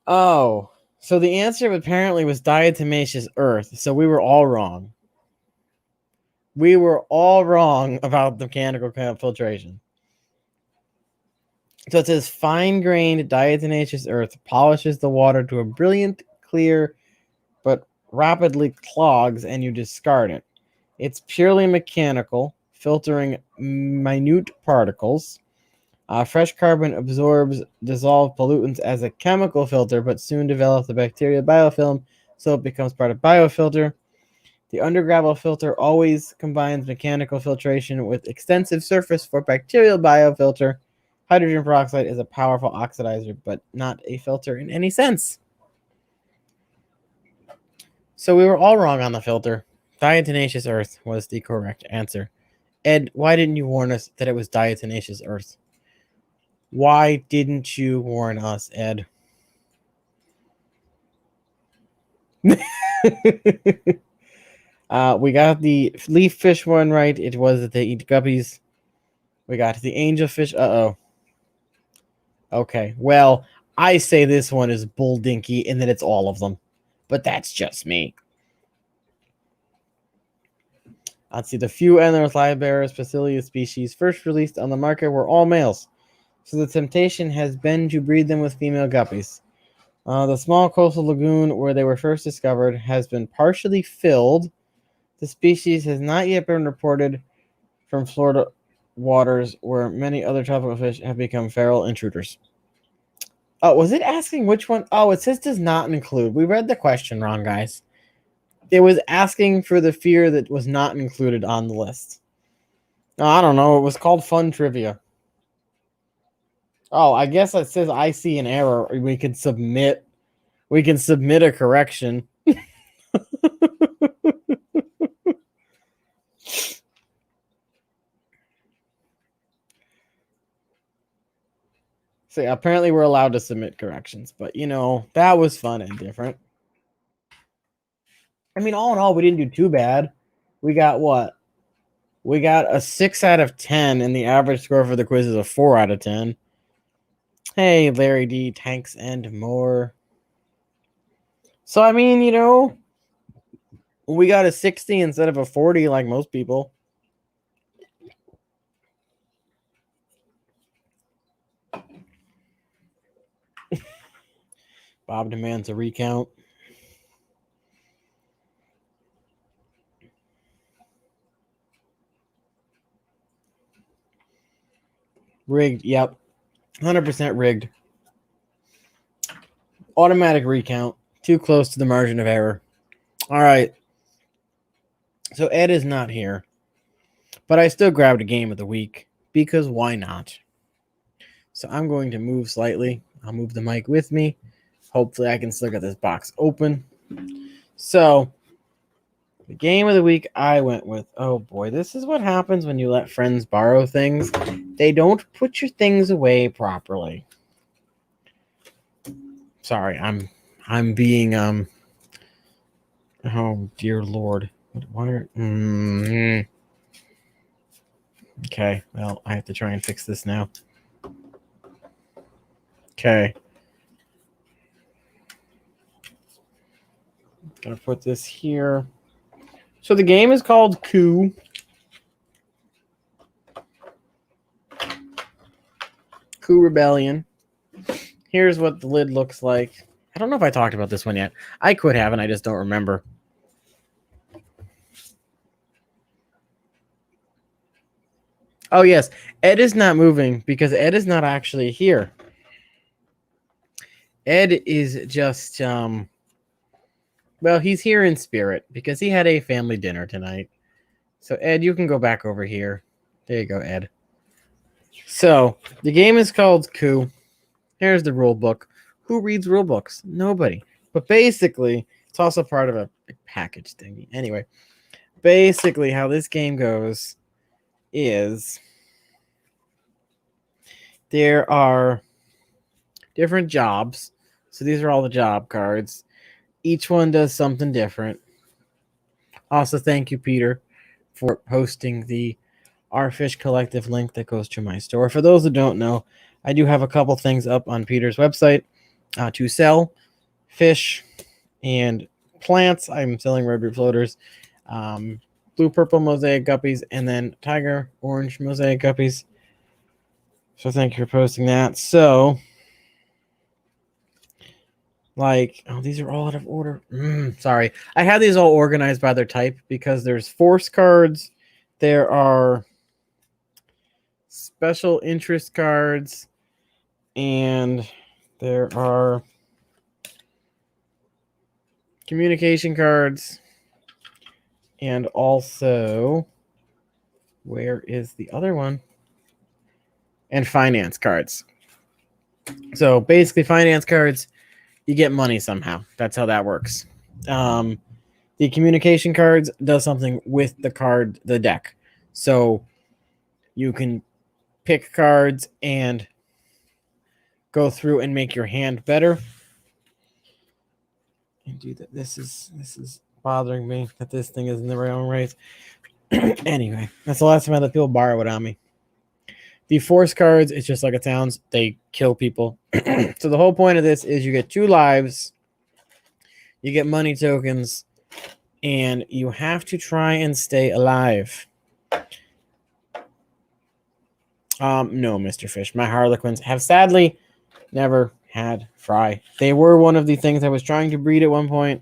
Oh, so the answer apparently was diatomaceous earth. So we were all wrong. We were all wrong about the mechanical filtration. So it says fine-grained diatomaceous earth polishes the water to a brilliant, clear, but rapidly clogs, and you discard it. It's purely mechanical, filtering minute particles. Fresh carbon absorbs dissolved pollutants as a chemical filter, but soon develops the bacterial biofilm, so it becomes part of biofilter. The undergravel filter always combines mechanical filtration with extensive surface for bacterial biofilter. Hydrogen peroxide is a powerful oxidizer, but not a filter in any sense. So we were all wrong on the filter. Diatomaceous earth was the correct answer. Ed, why didn't you warn us that it was diatomaceous earth? Why didn't you warn us, Ed? We got the leaf fish one right. It was that they eat guppies. We got the angel fish. Uh-oh. Okay. Well, I say this one is bull dinky and that it's all of them. But that's just me. Let's see. The few Endless Livebearers Facilius species first released on the market were all males. So the temptation has been to breed them with female guppies. The small coastal lagoon where they were first discovered has been partially filled. The species has not yet been reported from Florida waters, where many other tropical fish have become feral intruders. Oh, was it asking which one? Oh, it says does not include. We read the question wrong, guys. It was asking for the fear that was not included on the list. No, I don't know. It was called Fun Trivia. Oh, I guess it says I see an error. We can submit a correction. So yeah, apparently we're allowed to submit corrections, but that was fun and different. I mean, all in all, we didn't do too bad. We got what? We got a 6 out of 10, and the average score for the quiz is a 4 out of 10. Hey, Larry D, tanks and more. So, I mean, we got a 60 instead of a 40 like most people. Bob demands a recount. Rigged, yep. 100% rigged. Automatic recount. Too close to the margin of error. All right. So Ed is not here. But I still grabbed a game of the week because why not? So I'm going to move slightly. I'll move the mic with me. Hopefully I can still get this box open. So the game of the week I went with, oh boy, this is what happens when you let friends borrow things. They don't put your things away properly. Sorry, I'm being oh dear Lord. Okay, well, I have to try and fix this now. Okay. Gonna put this here. So the game is called Coup. Coup Rebellion. Here's what the lid looks like. I don't know if I talked about this one yet. I could have, and I just don't remember. Oh, yes. Ed is not moving because Ed is not actually here. Ed is just, well, he's here in spirit because he had a family dinner tonight. So, Ed, you can go back over here. There you go, Ed. So, the game is called Coup. Here's the rule book. Who reads rule books? Nobody. But basically, it's also part of a package thing. Anyway, basically how this game goes is there are different jobs. So these are all the job cards. Each one does something different. Also, thank you, Peter, for hosting the our Fish Collective link that goes to my store. For those who don't know, I do have a couple things up on Peter's website to sell fish and plants. I'm selling red root floaters, blue purple mosaic guppies, and then tiger orange mosaic guppies. So thank you for posting that. So, like, oh, these are all out of order. Sorry. I had these all organized by their type because there's force cards, there are special interest cards, and there are communication cards, and also, where is the other one? And finance cards. So basically, finance cards, you get money somehow. That's how that works. The communication cards does something with the deck. So you can pick cards and go through and make your hand better. And do that. This is bothering me that this thing is in the wrong race. Anyway, that's the last time I let people borrow it on me. The force cards, it's just like it sounds. They kill people. So the whole point of this is you get 2 lives, you get money tokens, and you have to try and stay alive. No, Mr. Fish. My Harlequins have sadly never had fry. They were one of the things I was trying to breed at one point.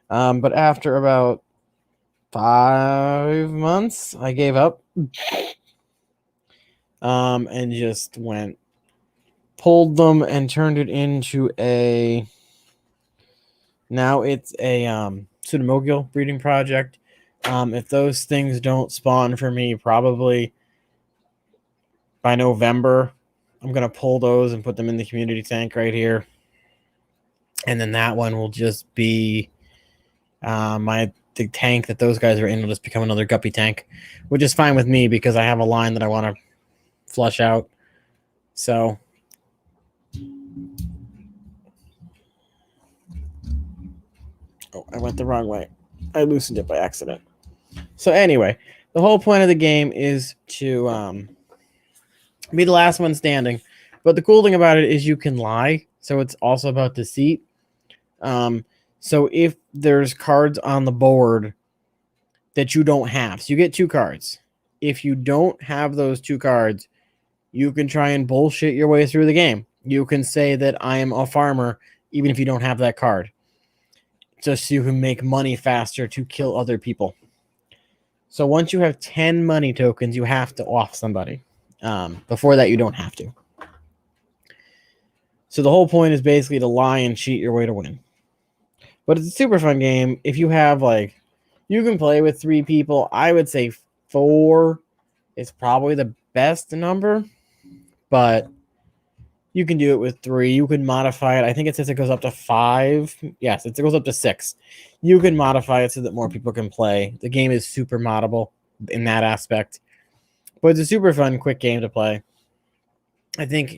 But after about 5 months, I gave up. And just pulled them and turned it into now it's a pseudomogul breeding project. If those things don't spawn for me, probably by November, I'm going to pull those and put them in the community tank right here. And then that one will just be the tank that those guys are in will just become another guppy tank, which is fine with me because I have a line that I want to flush out. So I went the wrong way. I loosened it by accident. So anyway, the whole point of the game is to be the last one standing. But the cool thing about it is you can lie. So it's also about deceit. So if there's cards on the board that you don't have, so you get 2 cards. If you don't have those 2 cards, you can try and bullshit your way through the game. You can say that I am a farmer, even if you don't have that card. Just so you can make money faster to kill other people. So once you have 10 money tokens, you have to off somebody. Before that, you don't have to. So the whole point is basically to lie and cheat your way to win. But it's a super fun game. If you have, you can play with 3 people. I would say 4 is probably the best number. But you can do it with 3. You can modify it. I think it says it goes up to 5. Yes, it goes up to 6. You can modify it so that more people can play. The game is super moddable in that aspect. But it's a super fun, quick game to play. I think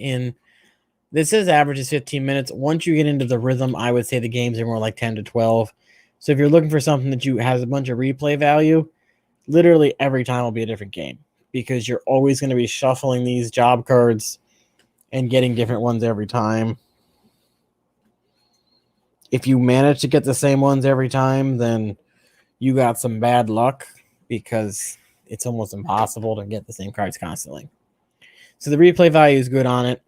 this says average is 15 minutes. Once you get into the rhythm, I would say the games are more like 10 to 12. So if you're looking for something that has a bunch of replay value, literally every time will be a different game. Because you're always going to be shuffling these job cards and getting different ones every time. If you manage to get the same ones every time, then you got some bad luck because it's almost impossible to get the same cards constantly. So the replay value is good on it.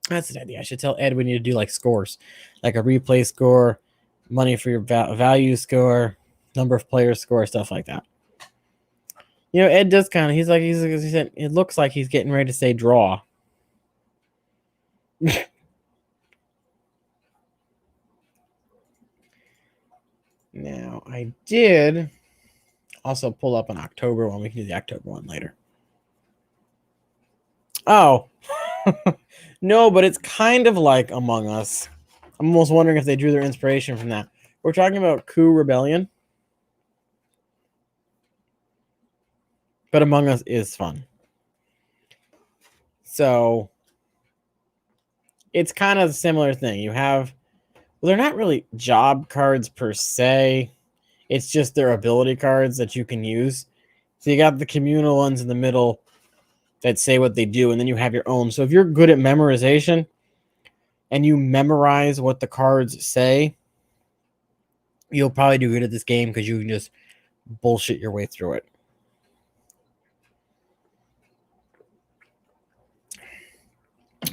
That's an idea. I should tell Ed we need to do scores, like a replay score, money for your value score, number of players score, stuff like that. Ed does kind of. He said it looks like he's getting ready to say draw. Now, I did also pull up an October one. We can do the October one later. Oh. No, but it's kind of like Among Us. I'm almost wondering if they drew their inspiration from that. We're talking about Coup Rebellion. But Among Us is fun. So it's kind of a similar thing. You have, they're not really job cards per se. It's just their ability cards that you can use. So you got the communal ones in the middle that say what they do, and then you have your own. So if you're good at memorization and you memorize what the cards say, you'll probably do good at this game because you can just bullshit your way through it.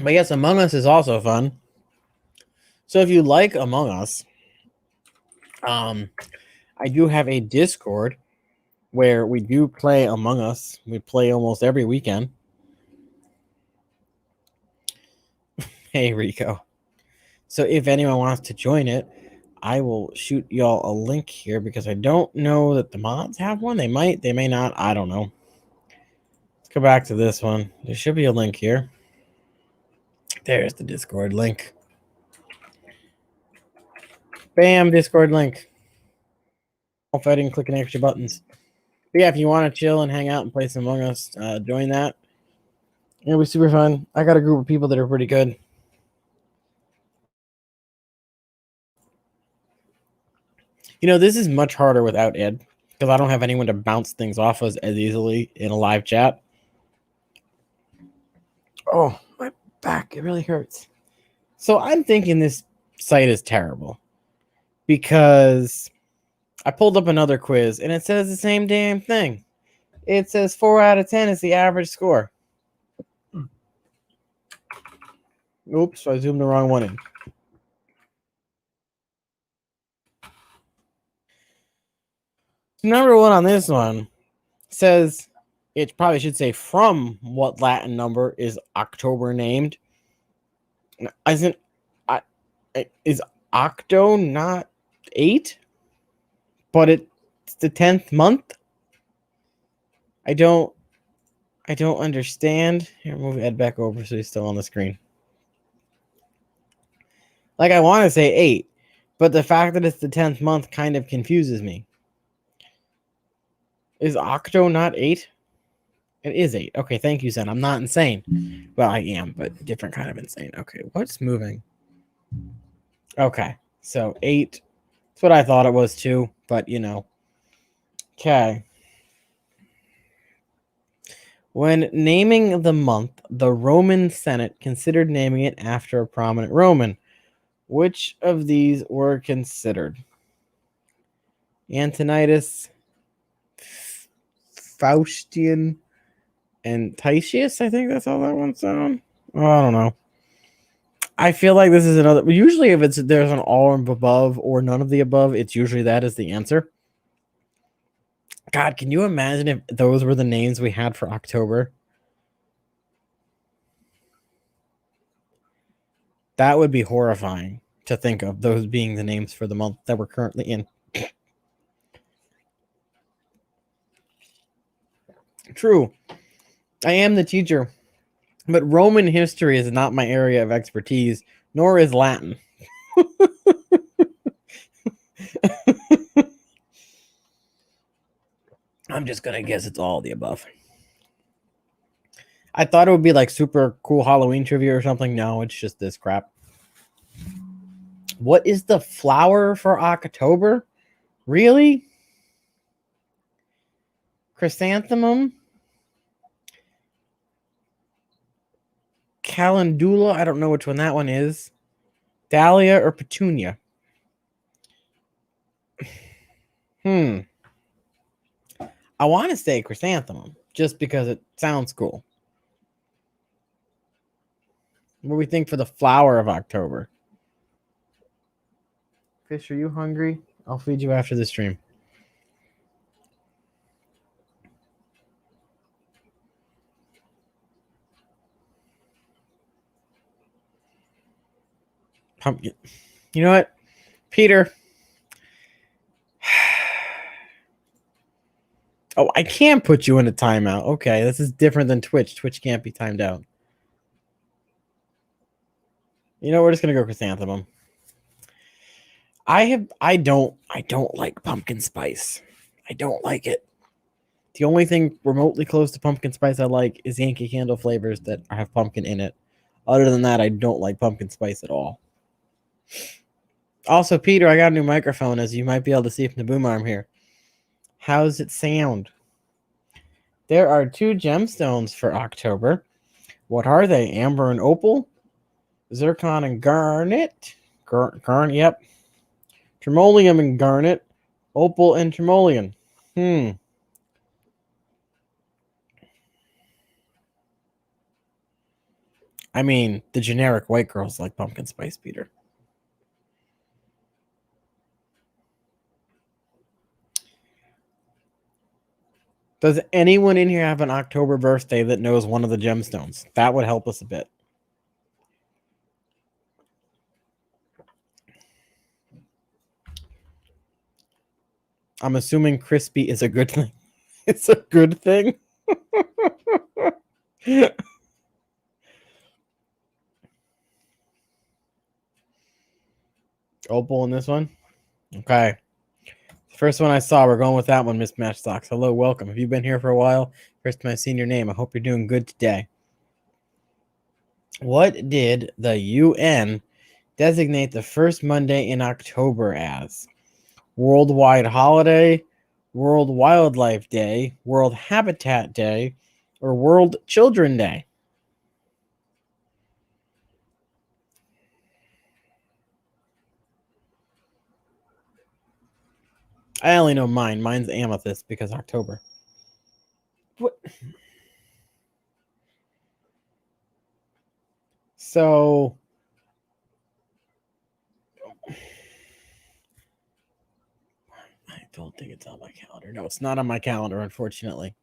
But yes, Among Us is also fun. So if you like Among Us, I do have a Discord where we do play Among Us. We play almost every weekend. Hey, Rico. So if anyone wants to join it, I will shoot y'all a link here because I don't know that the mods have one. They might, they may not. I don't know. Let's go back to this one. There should be a link here. There's the Discord link. Bam, Discord link. If I didn't click any extra buttons. But yeah, if you want to chill and hang out and play some Among Us, join that. It'll be super fun. I got a group of people that are pretty good. You know, this is much harder without Ed because I don't have anyone to bounce things off as easily in a live chat. Oh, my back. It really hurts. So I'm thinking this site is terrible because I pulled up another quiz and it says the same damn thing. It says 4 out of 10 is the average score. Oops, I zoomed the wrong one in. Number one on this one says it probably should say from what Latin number is October named. Is Octo not 8? But it's the 10th month? I don't understand. Here, move Ed back over so he's still on the screen. Like, I want to say 8, but the fact that it's the 10th month kind of confuses me. Is Octo not 8? It is 8. Okay, thank you, Zen. I'm not insane. Well, I am, but different kind of insane. Okay, what's moving? Okay, so 8. That's what I thought it was too, but you know. Okay. When naming the month, the Roman Senate considered naming it after a prominent Roman. Which of these were considered? Antonius, Faustian, and Titius? I think that's all that one's on. Oh, I don't know. I feel like this is another. Usually, if there's an all above or none of the above, it's usually that is the answer. God, can you imagine if those were the names we had for October? That would be horrifying to think of, those being the names for the month that we're currently in. True. I am the teacher, but Roman history is not my area of expertise, nor is Latin. I'm just going to guess it's all the above. I thought it would be like super cool Halloween trivia or something. No, it's just this crap. What is the flower for October? Really? Chrysanthemum? Calendula? I don't know which one that one is. Dahlia or Petunia? I want to say chrysanthemum just because it sounds cool. What do we think for the flower of October? Fish, are you hungry? I'll feed you after the stream. Pumpkin. You know what? Peter. Oh, I can't put you in a timeout. Okay, this is different than Twitch. Twitch can't be timed out. You know, we're just gonna go chrysanthemum. I don't like pumpkin spice. I don't like it. The only thing remotely close to pumpkin spice I like is Yankee Candle flavors that have pumpkin in it. Other than that, I don't like pumpkin spice at all. Also, Peter, I got a new microphone, as you might be able to see from the boom arm here. How's it sound? There are two gemstones for October. What are they? Amber and opal? Zircon and garnet? Garnet, yep. Tremolium and garnet. Opal and tremolian. I mean, the generic white girls like pumpkin spice beater. Does anyone in here have an October birthday that knows one of the gemstones? That would help us a bit. I'm assuming crispy is a good thing. It's a good thing. Opal in this one? Okay. The first one I saw, we're going with that one, Mismatched Socks. Hello, welcome. Have you been here for a while? First time I've seen your name. I hope you're doing good today. What did the UN designate the first Monday in October as? Worldwide Holiday, World Wildlife Day, World Habitat Day, or World Children Day? I only know mine. Mine's amethyst because October. What? So I don't think it's on my calendar. No, it's not on my calendar, unfortunately.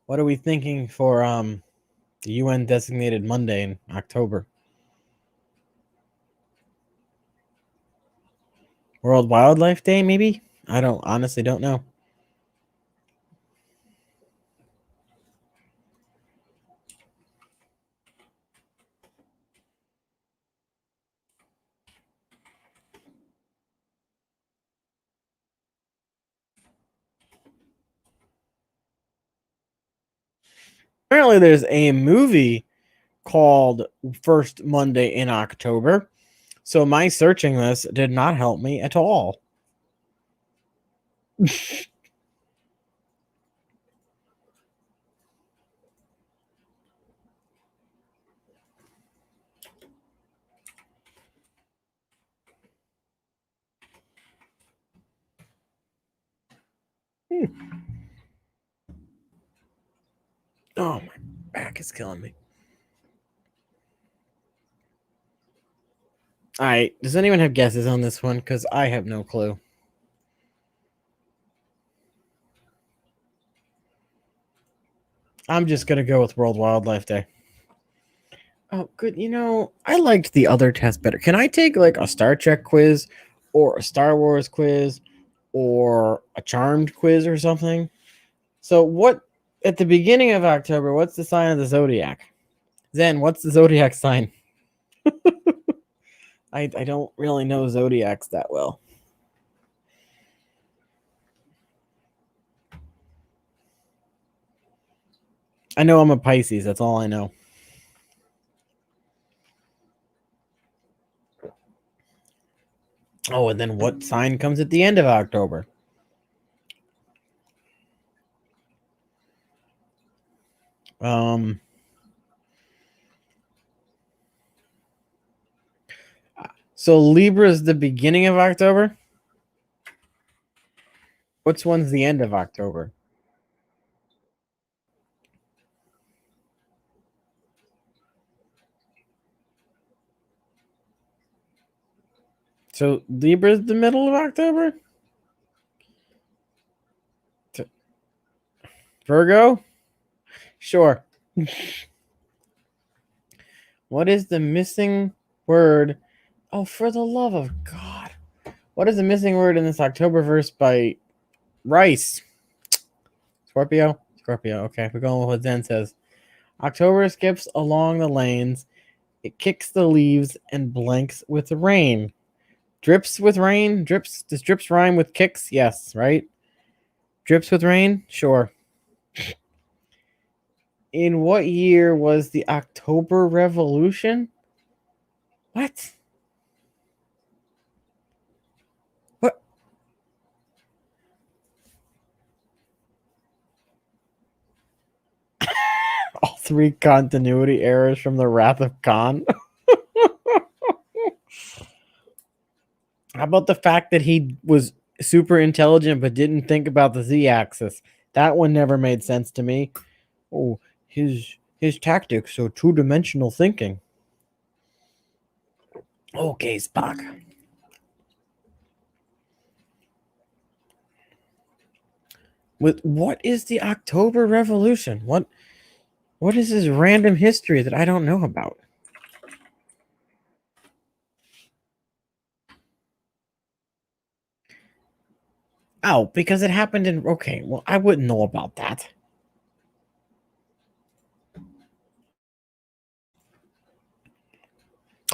What are we thinking for the UN designated Monday in October? World Wildlife Day, maybe? I honestly don't know. Apparently there's a movie called First Monday in October. So my searching this did not help me at all. Oh, my back is killing me. All right. Does anyone have guesses on this one? Because I have no clue. I'm just going to go with World Wildlife Day. Oh, good. You know, I liked the other test better. Can I take like a Star Trek quiz or a Star Wars quiz or a Charmed quiz or something? So, what at the beginning of October, what's the sign of the zodiac? Zen, what's the zodiac sign? I don't really know zodiacs that well. I know I'm a Pisces. That's all I know. Oh, and then what sign comes at the end of October? Um, so Libra is the beginning of October. Which one's the end of October? So Libra's the middle of October? Virgo? Sure. What is the missing word? Oh, for the love of God. What is the missing word in this October verse by Rice? Scorpio? Scorpio. Okay, we're going with what Zen says. October skips along the lanes. It kicks the leaves and blanks with rain. Drips with rain? Drips? Does drips rhyme with kicks? Yes, right? Drips with rain? Sure. In what year was the October Revolution? What? What? 3 continuity errors from the Wrath of Khan. How about the fact that he was super intelligent but didn't think about the Z-axis? That one never made sense to me. Oh, his tactics, so two-dimensional thinking. Okay, Spock. What is the October Revolution? What is this random history that I don't know about? Oh, because it happened in... Okay, well, I wouldn't know about that.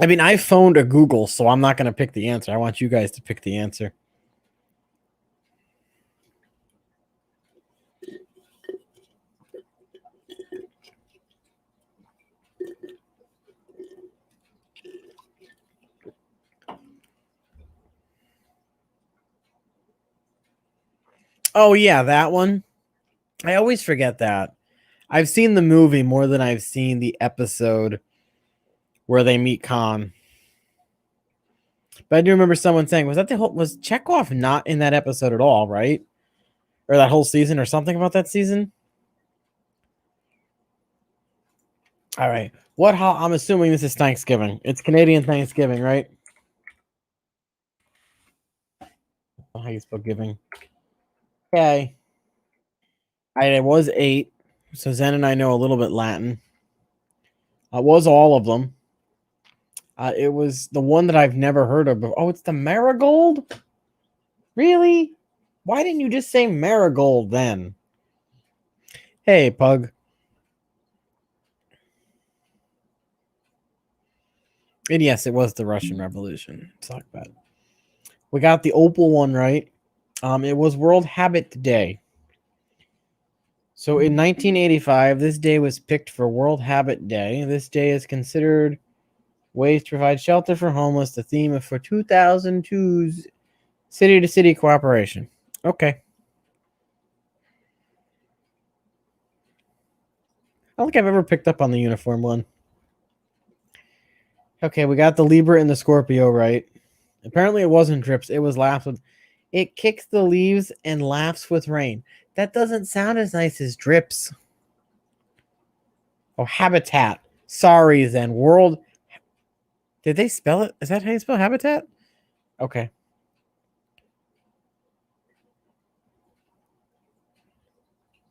I mean, I phoned a Google, so I'm not going to pick the answer. I want you guys to pick the answer. Oh, yeah, that one. I always forget that. I've seen the movie more than I've seen the episode where they meet Khan. But I do remember someone saying, was Chekhov not in that episode at all, right? Or that whole season or something about that season? All right. I'm assuming this is Thanksgiving. It's Canadian Thanksgiving, right? How you spell giving? Okay. It was 8. So Zen and I know a little bit Latin. It was all of them. It was the one that I've never heard of. Oh, it's the marigold? Really? Why didn't you just say marigold then? Hey, Pug. And yes, it was the Russian Revolution. Talk about it. We got the opal one right. It was World Habit Day. So in 1985, this day was picked for World Habit Day. This day is considered ways to provide shelter for homeless, the theme of for 2002's City to City Cooperation. Okay. I don't think I've ever picked up on the uniform one. Okay, we got the Libra and the Scorpio right. Apparently it wasn't drips, it was laughs with... It kicks the leaves and laughs with rain. That doesn't sound as nice as drips. Oh, habitat. Sorry, then. World... Did they spell it? Is that how you spell habitat? Okay.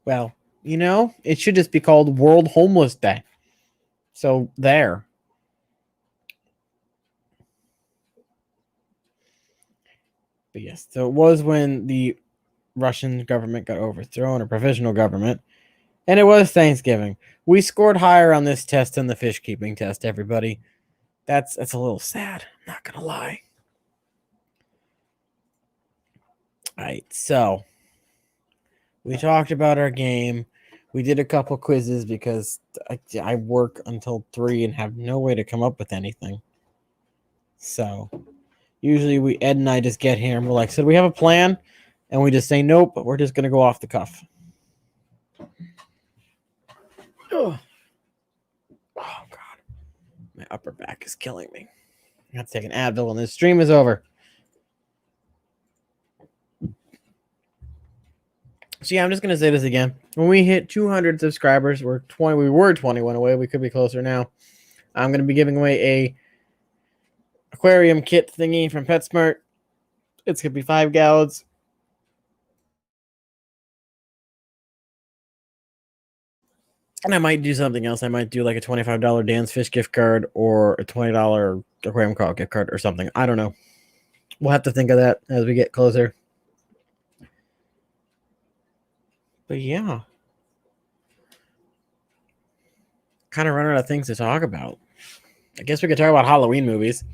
Well, it should just be called World Homeless Day. So, there. But yes, so it was when the Russian government got overthrown, or provisional government, and it was Thanksgiving. We scored higher on this test than the fish keeping test, everybody. That's a little sad, I'm not gonna lie. Alright, so we talked about our game. We did a couple quizzes because I work until 3 and have no way to come up with anything. So usually Ed and I just get here and we're like, so do we have a plan? And we just say nope, but we're just gonna go off the cuff. Oh God, my upper back is killing me. I have to take an Advil when this stream is over. So yeah, I'm just gonna say this again. When we hit 200 subscribers, we were 21 away. We could be closer now. I'm gonna be giving away a aquarium kit thingy from PetSmart. It's gonna be 5 gallons. And I might do something else. I might do like a $25 Dan's Fish gift card or a $20 aquarium call gift card or something. I don't know. We'll have to think of that as we get closer. But yeah. Kind of running out of things to talk about. I guess we could talk about Halloween movies.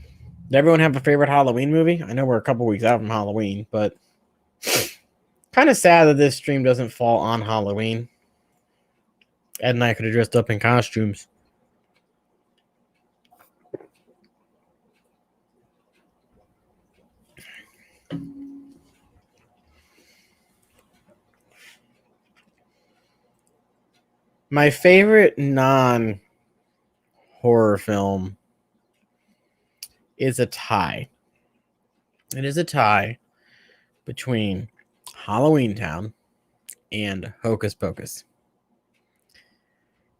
Does everyone have a favorite Halloween movie? I know we're a couple weeks out from Halloween, but kind of sad that this stream doesn't fall on Halloween. Ed and I could have dressed up in costumes. My favorite non-horror film is a tie. It is a tie between Halloween Town and Hocus Pocus.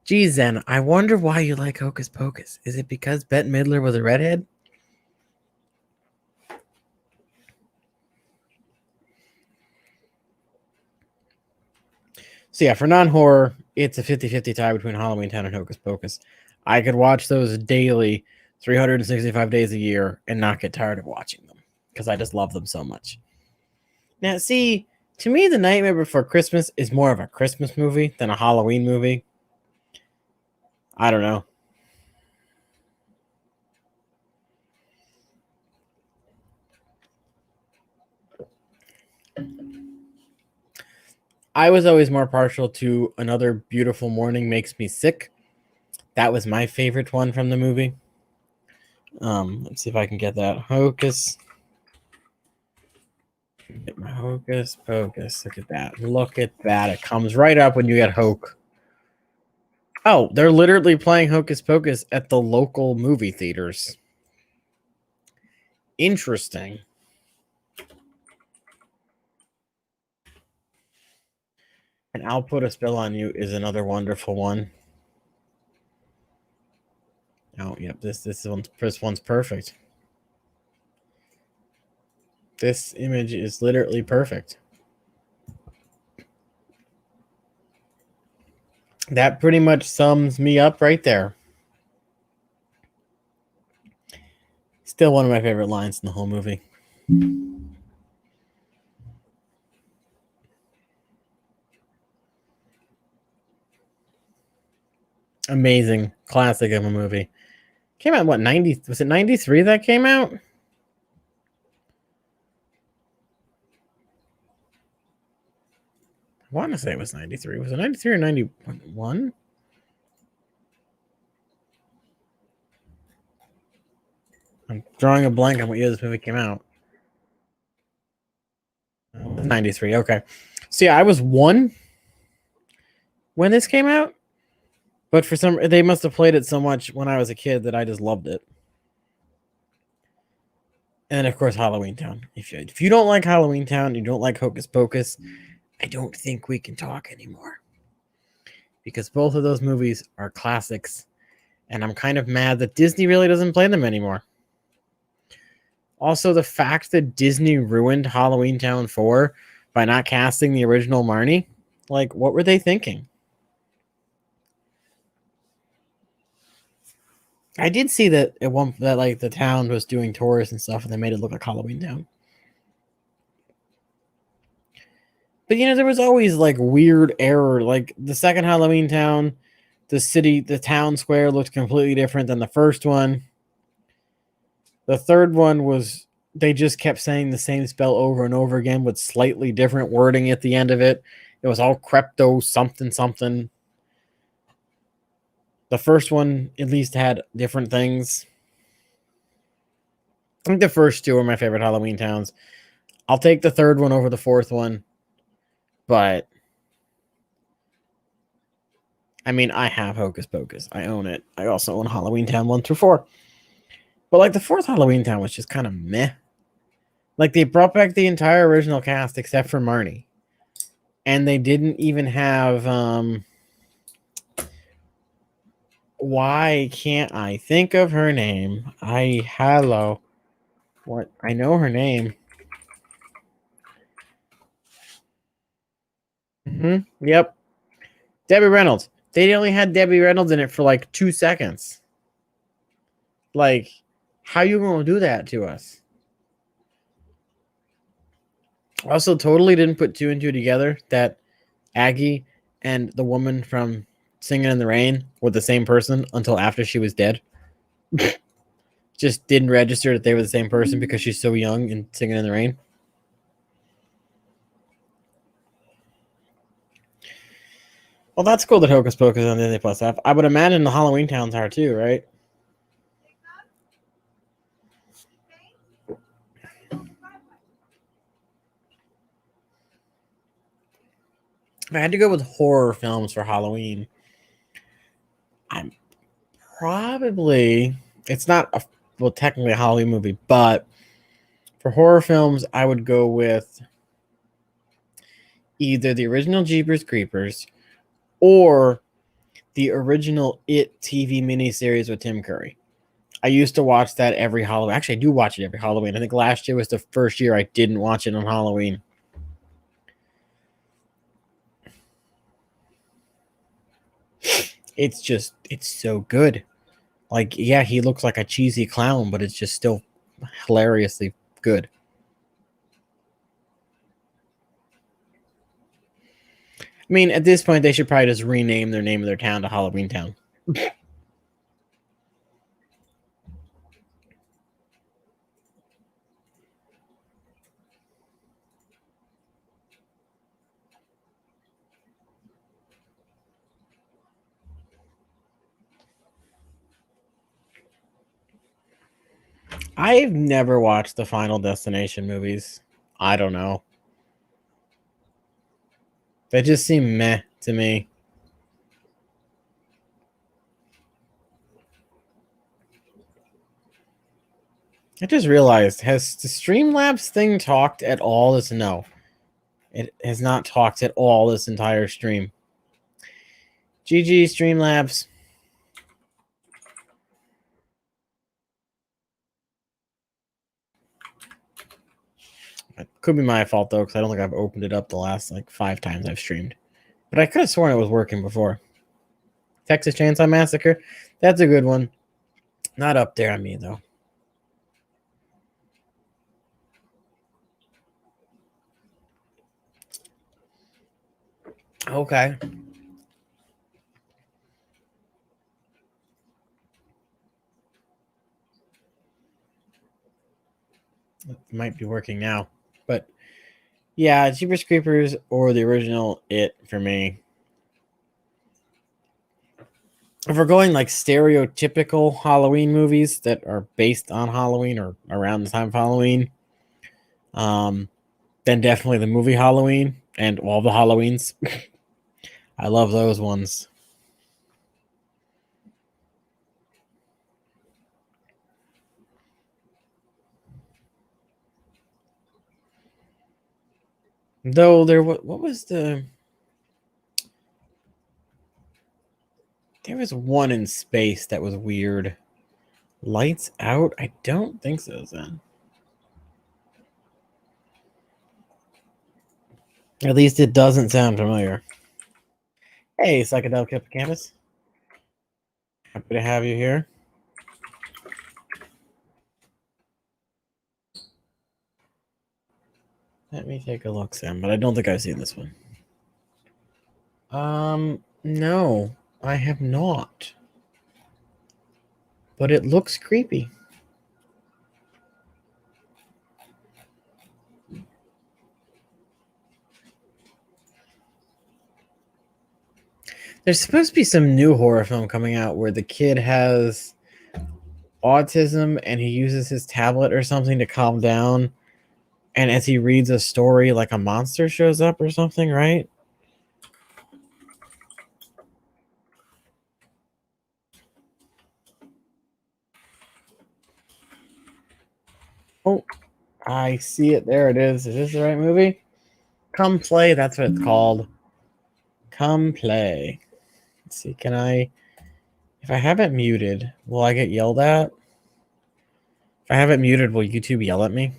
Geez, Zen, I wonder why you like Hocus Pocus. Is it because Bette Midler was a redhead? So yeah, for non-horror, it's a 50-50 tie between Halloween Town and Hocus Pocus. I could watch those daily, 365 days a year, and not get tired of watching them because I just love them so much. Now, see, to me, The Nightmare Before Christmas is more of a Christmas movie than a Halloween movie. I don't know. I was always more partial to Another Beautiful Morning Makes Me Sick. That was my favorite one from the movie. Let's see if I can get that. Hocus. Get my Hocus Pocus. Look at that. Look at that. It comes right up when you get Hoke. Oh, they're literally playing Hocus Pocus at the local movie theaters. Interesting. And I'll Put a Spell on You is another wonderful one. Oh, yep. This one's perfect. This image is literally perfect. That pretty much sums me up right there. Still one of my favorite lines in the whole movie. Amazing. Classic of a movie. Came out, what, 90? Was it 93 that came out? I want to say it was 93. Was it 93 or 91? I'm drawing a blank on what year this movie came out. 93. Okay. So yeah, I was 1 when this came out, but for some, they must have played it so much when I was a kid that I just loved it. And of course, Halloween Town. If you don't like Halloween Town, you don't like Hocus Pocus, I don't think we can talk anymore. Because both of those movies are classics, and I'm kind of mad that Disney really doesn't play them anymore. Also, the fact that Disney ruined Halloween Town 4 by not casting the original Marnie, like, what were they thinking? I did see that at one that like the town was doing tours and stuff, and they made it look like Halloween Town. But you know, there was always like weird error. Like the second Halloween Town, the town square looked completely different than the first one. The third one was they just kept saying the same spell over and over again with slightly different wording at the end of it. It was all crypto something something. The first one at least had different things. I think the first 2 are my favorite Halloween Towns. I'll take the third one over the fourth one, but I mean, I have Hocus Pocus. I own it. I also own Halloween Town 1 through 4. But like the fourth Halloween Town was just kind of meh. Like they brought back the entire original cast except for Marnie. And they didn't even have why can't I think of her name? What? I know her name. Yep. Debbie Reynolds. They only had Debbie Reynolds in it for like 2 seconds. Like, how you gonna do that to us? Also, totally didn't put 2 and 2 together that Aggie and the woman from Singing in the Rain were the same person until after she was dead. Just didn't register that they were the same person because she's so young in Singing in the Rain. Well, that's cool that Hocus Pocus on Disney Plus. I would imagine the Halloween Towns are too, right? If I had to go with horror films for Halloween, Probably it's not a well technically a Halloween movie, but for horror films, I would go with either the original Jeepers Creepers or the original It TV miniseries with Tim Curry. I used to watch that every Halloween. Actually, I do watch it every Halloween. I think last year was the first year I didn't watch it on Halloween. It's so good. Like, yeah, he looks like a cheesy clown, but it's just still hilariously good. I mean, at this point, they should probably just rename their name of their town to Halloween Town. I've never watched the Final Destination movies. I don't know. They just seem meh to me. I just realized, has the Streamlabs thing talked at all this? No. It has not talked at all this entire stream. GG Streamlabs. It could be my fault though, because I don't think I've opened it up the last like 5 times I've streamed. But I could have sworn it was working before. Texas Chainsaw Massacre. That's a good one. Not up there on me though. Okay. It might be working now. But yeah, Jeepers Creepers or the original It for me. If we're going like stereotypical Halloween movies that are based on Halloween or around the time of Halloween, then definitely the movie Halloween and all the Halloweens. I love those ones. Though there was what was the there was one in space that was weird. Lights Out? I don't think so, then. At least it doesn't sound familiar. Hey, Psychedelic Hippocampus. Happy to have you here. Let me take a look, Sam, but I don't think I've seen this one. No, I have not. But it looks creepy. There's supposed to be some new horror film coming out where the kid has autism and he uses his tablet or something to calm down. And as he reads a story, like a monster shows up or something, right? Oh, I see it. There it is. Is this the right movie? Come Play. That's what it's called. Come Play. Let's see. Can I... If I have it muted, will I get yelled at? If I have it muted, will YouTube yell at me?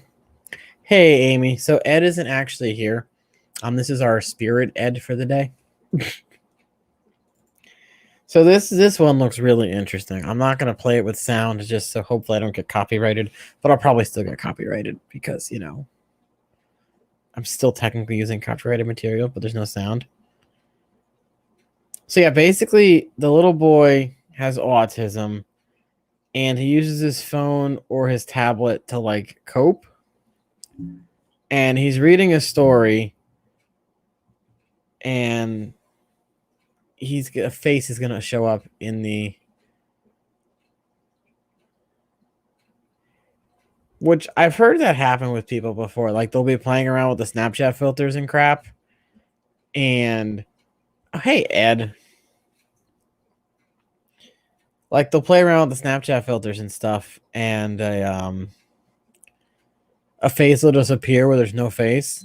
Hey, Amy. So Ed isn't actually here. This is our spirit Ed for the day. So this one looks really interesting. I'm not gonna play it with sound just so hopefully I don't get copyrighted, but I'll probably still get copyrighted because I'm still technically using copyrighted material, but there's no sound. So yeah, basically the little boy has autism and he uses his phone or his tablet to like cope. And he's reading a story and a face is gonna show up in the which I've heard that happen with people before. Like they'll be playing around with the Snapchat filters and crap. And oh, hey Ed. Like they'll play around with the Snapchat filters and stuff, and a face will just appear where there's no face.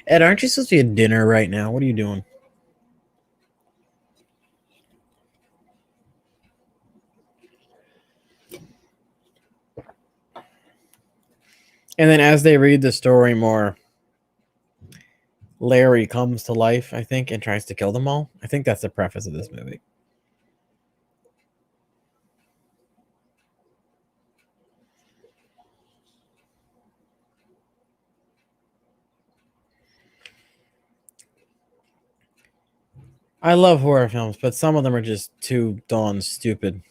Ed, aren't you supposed to be at dinner right now? What are you doing? And then as they read the story more, Larry comes to life, I think, and tries to kill them all. I think that's the preface of this movie. I love horror films, but some of them are just too darn stupid.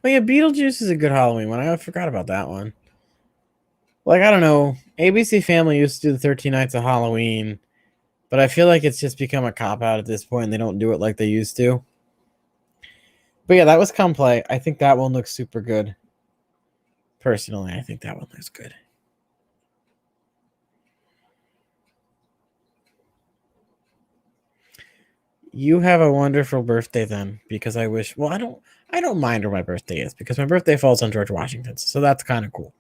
Oh yeah, Beetlejuice is a good Halloween one. I forgot about that one. Like, I don't know. ABC Family used to do the 13 Nights of Halloween, but I feel like it's just become a cop out at this point and they don't do it like they used to. But yeah, that was Come Play. I think that one looks super good. Personally, I think that one looks good. You have a wonderful birthday then, because I wish. Well, I don't mind where my birthday is because my birthday falls on George Washington's, so that's kind of cool.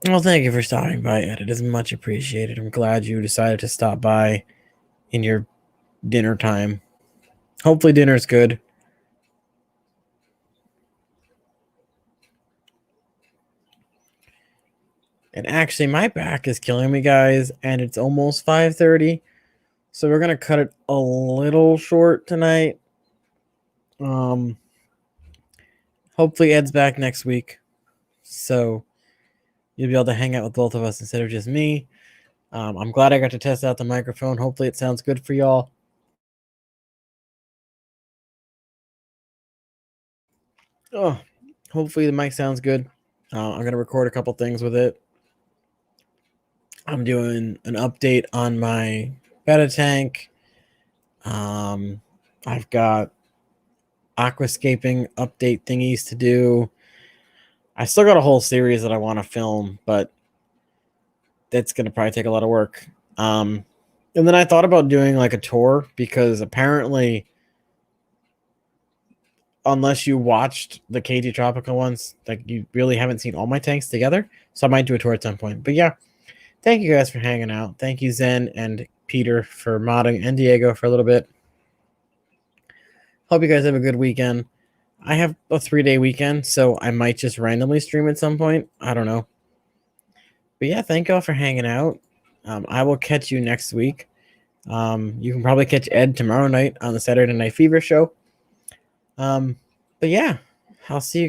Well, thank you for stopping by, Ed. It is much appreciated. I'm glad you decided to stop by in your dinner time. Hopefully, dinner's good. And actually, my back is killing me, guys, and it's almost 5:30, so we're gonna cut it a little short tonight. Hopefully Ed's back next week, so you'll be able to hang out with both of us instead of just me. I'm glad I got to test out the microphone. Hopefully it sounds good for y'all. Oh, hopefully the mic sounds good. I'm gonna record a couple things with it. I'm doing an update on my beta tank. I've got aquascaping update thingies to do. I still got a whole series that I want to film, but that's gonna probably take a lot of work. And then I thought about doing like a tour because apparently, unless you watched the KT Tropical ones, like you really haven't seen all my tanks together. So I might do a tour at some point. But yeah, thank you guys for hanging out. Thank you, Zen and Peter, for modding, and Diego for a little bit. Hope you guys have a good weekend. I have a 3-day weekend, so I might just randomly stream at some point. I don't know. But yeah, thank y'all for hanging out. I will catch you next week. You can probably catch Ed tomorrow night on the Saturday Night Fever show. But yeah, I'll see you guys.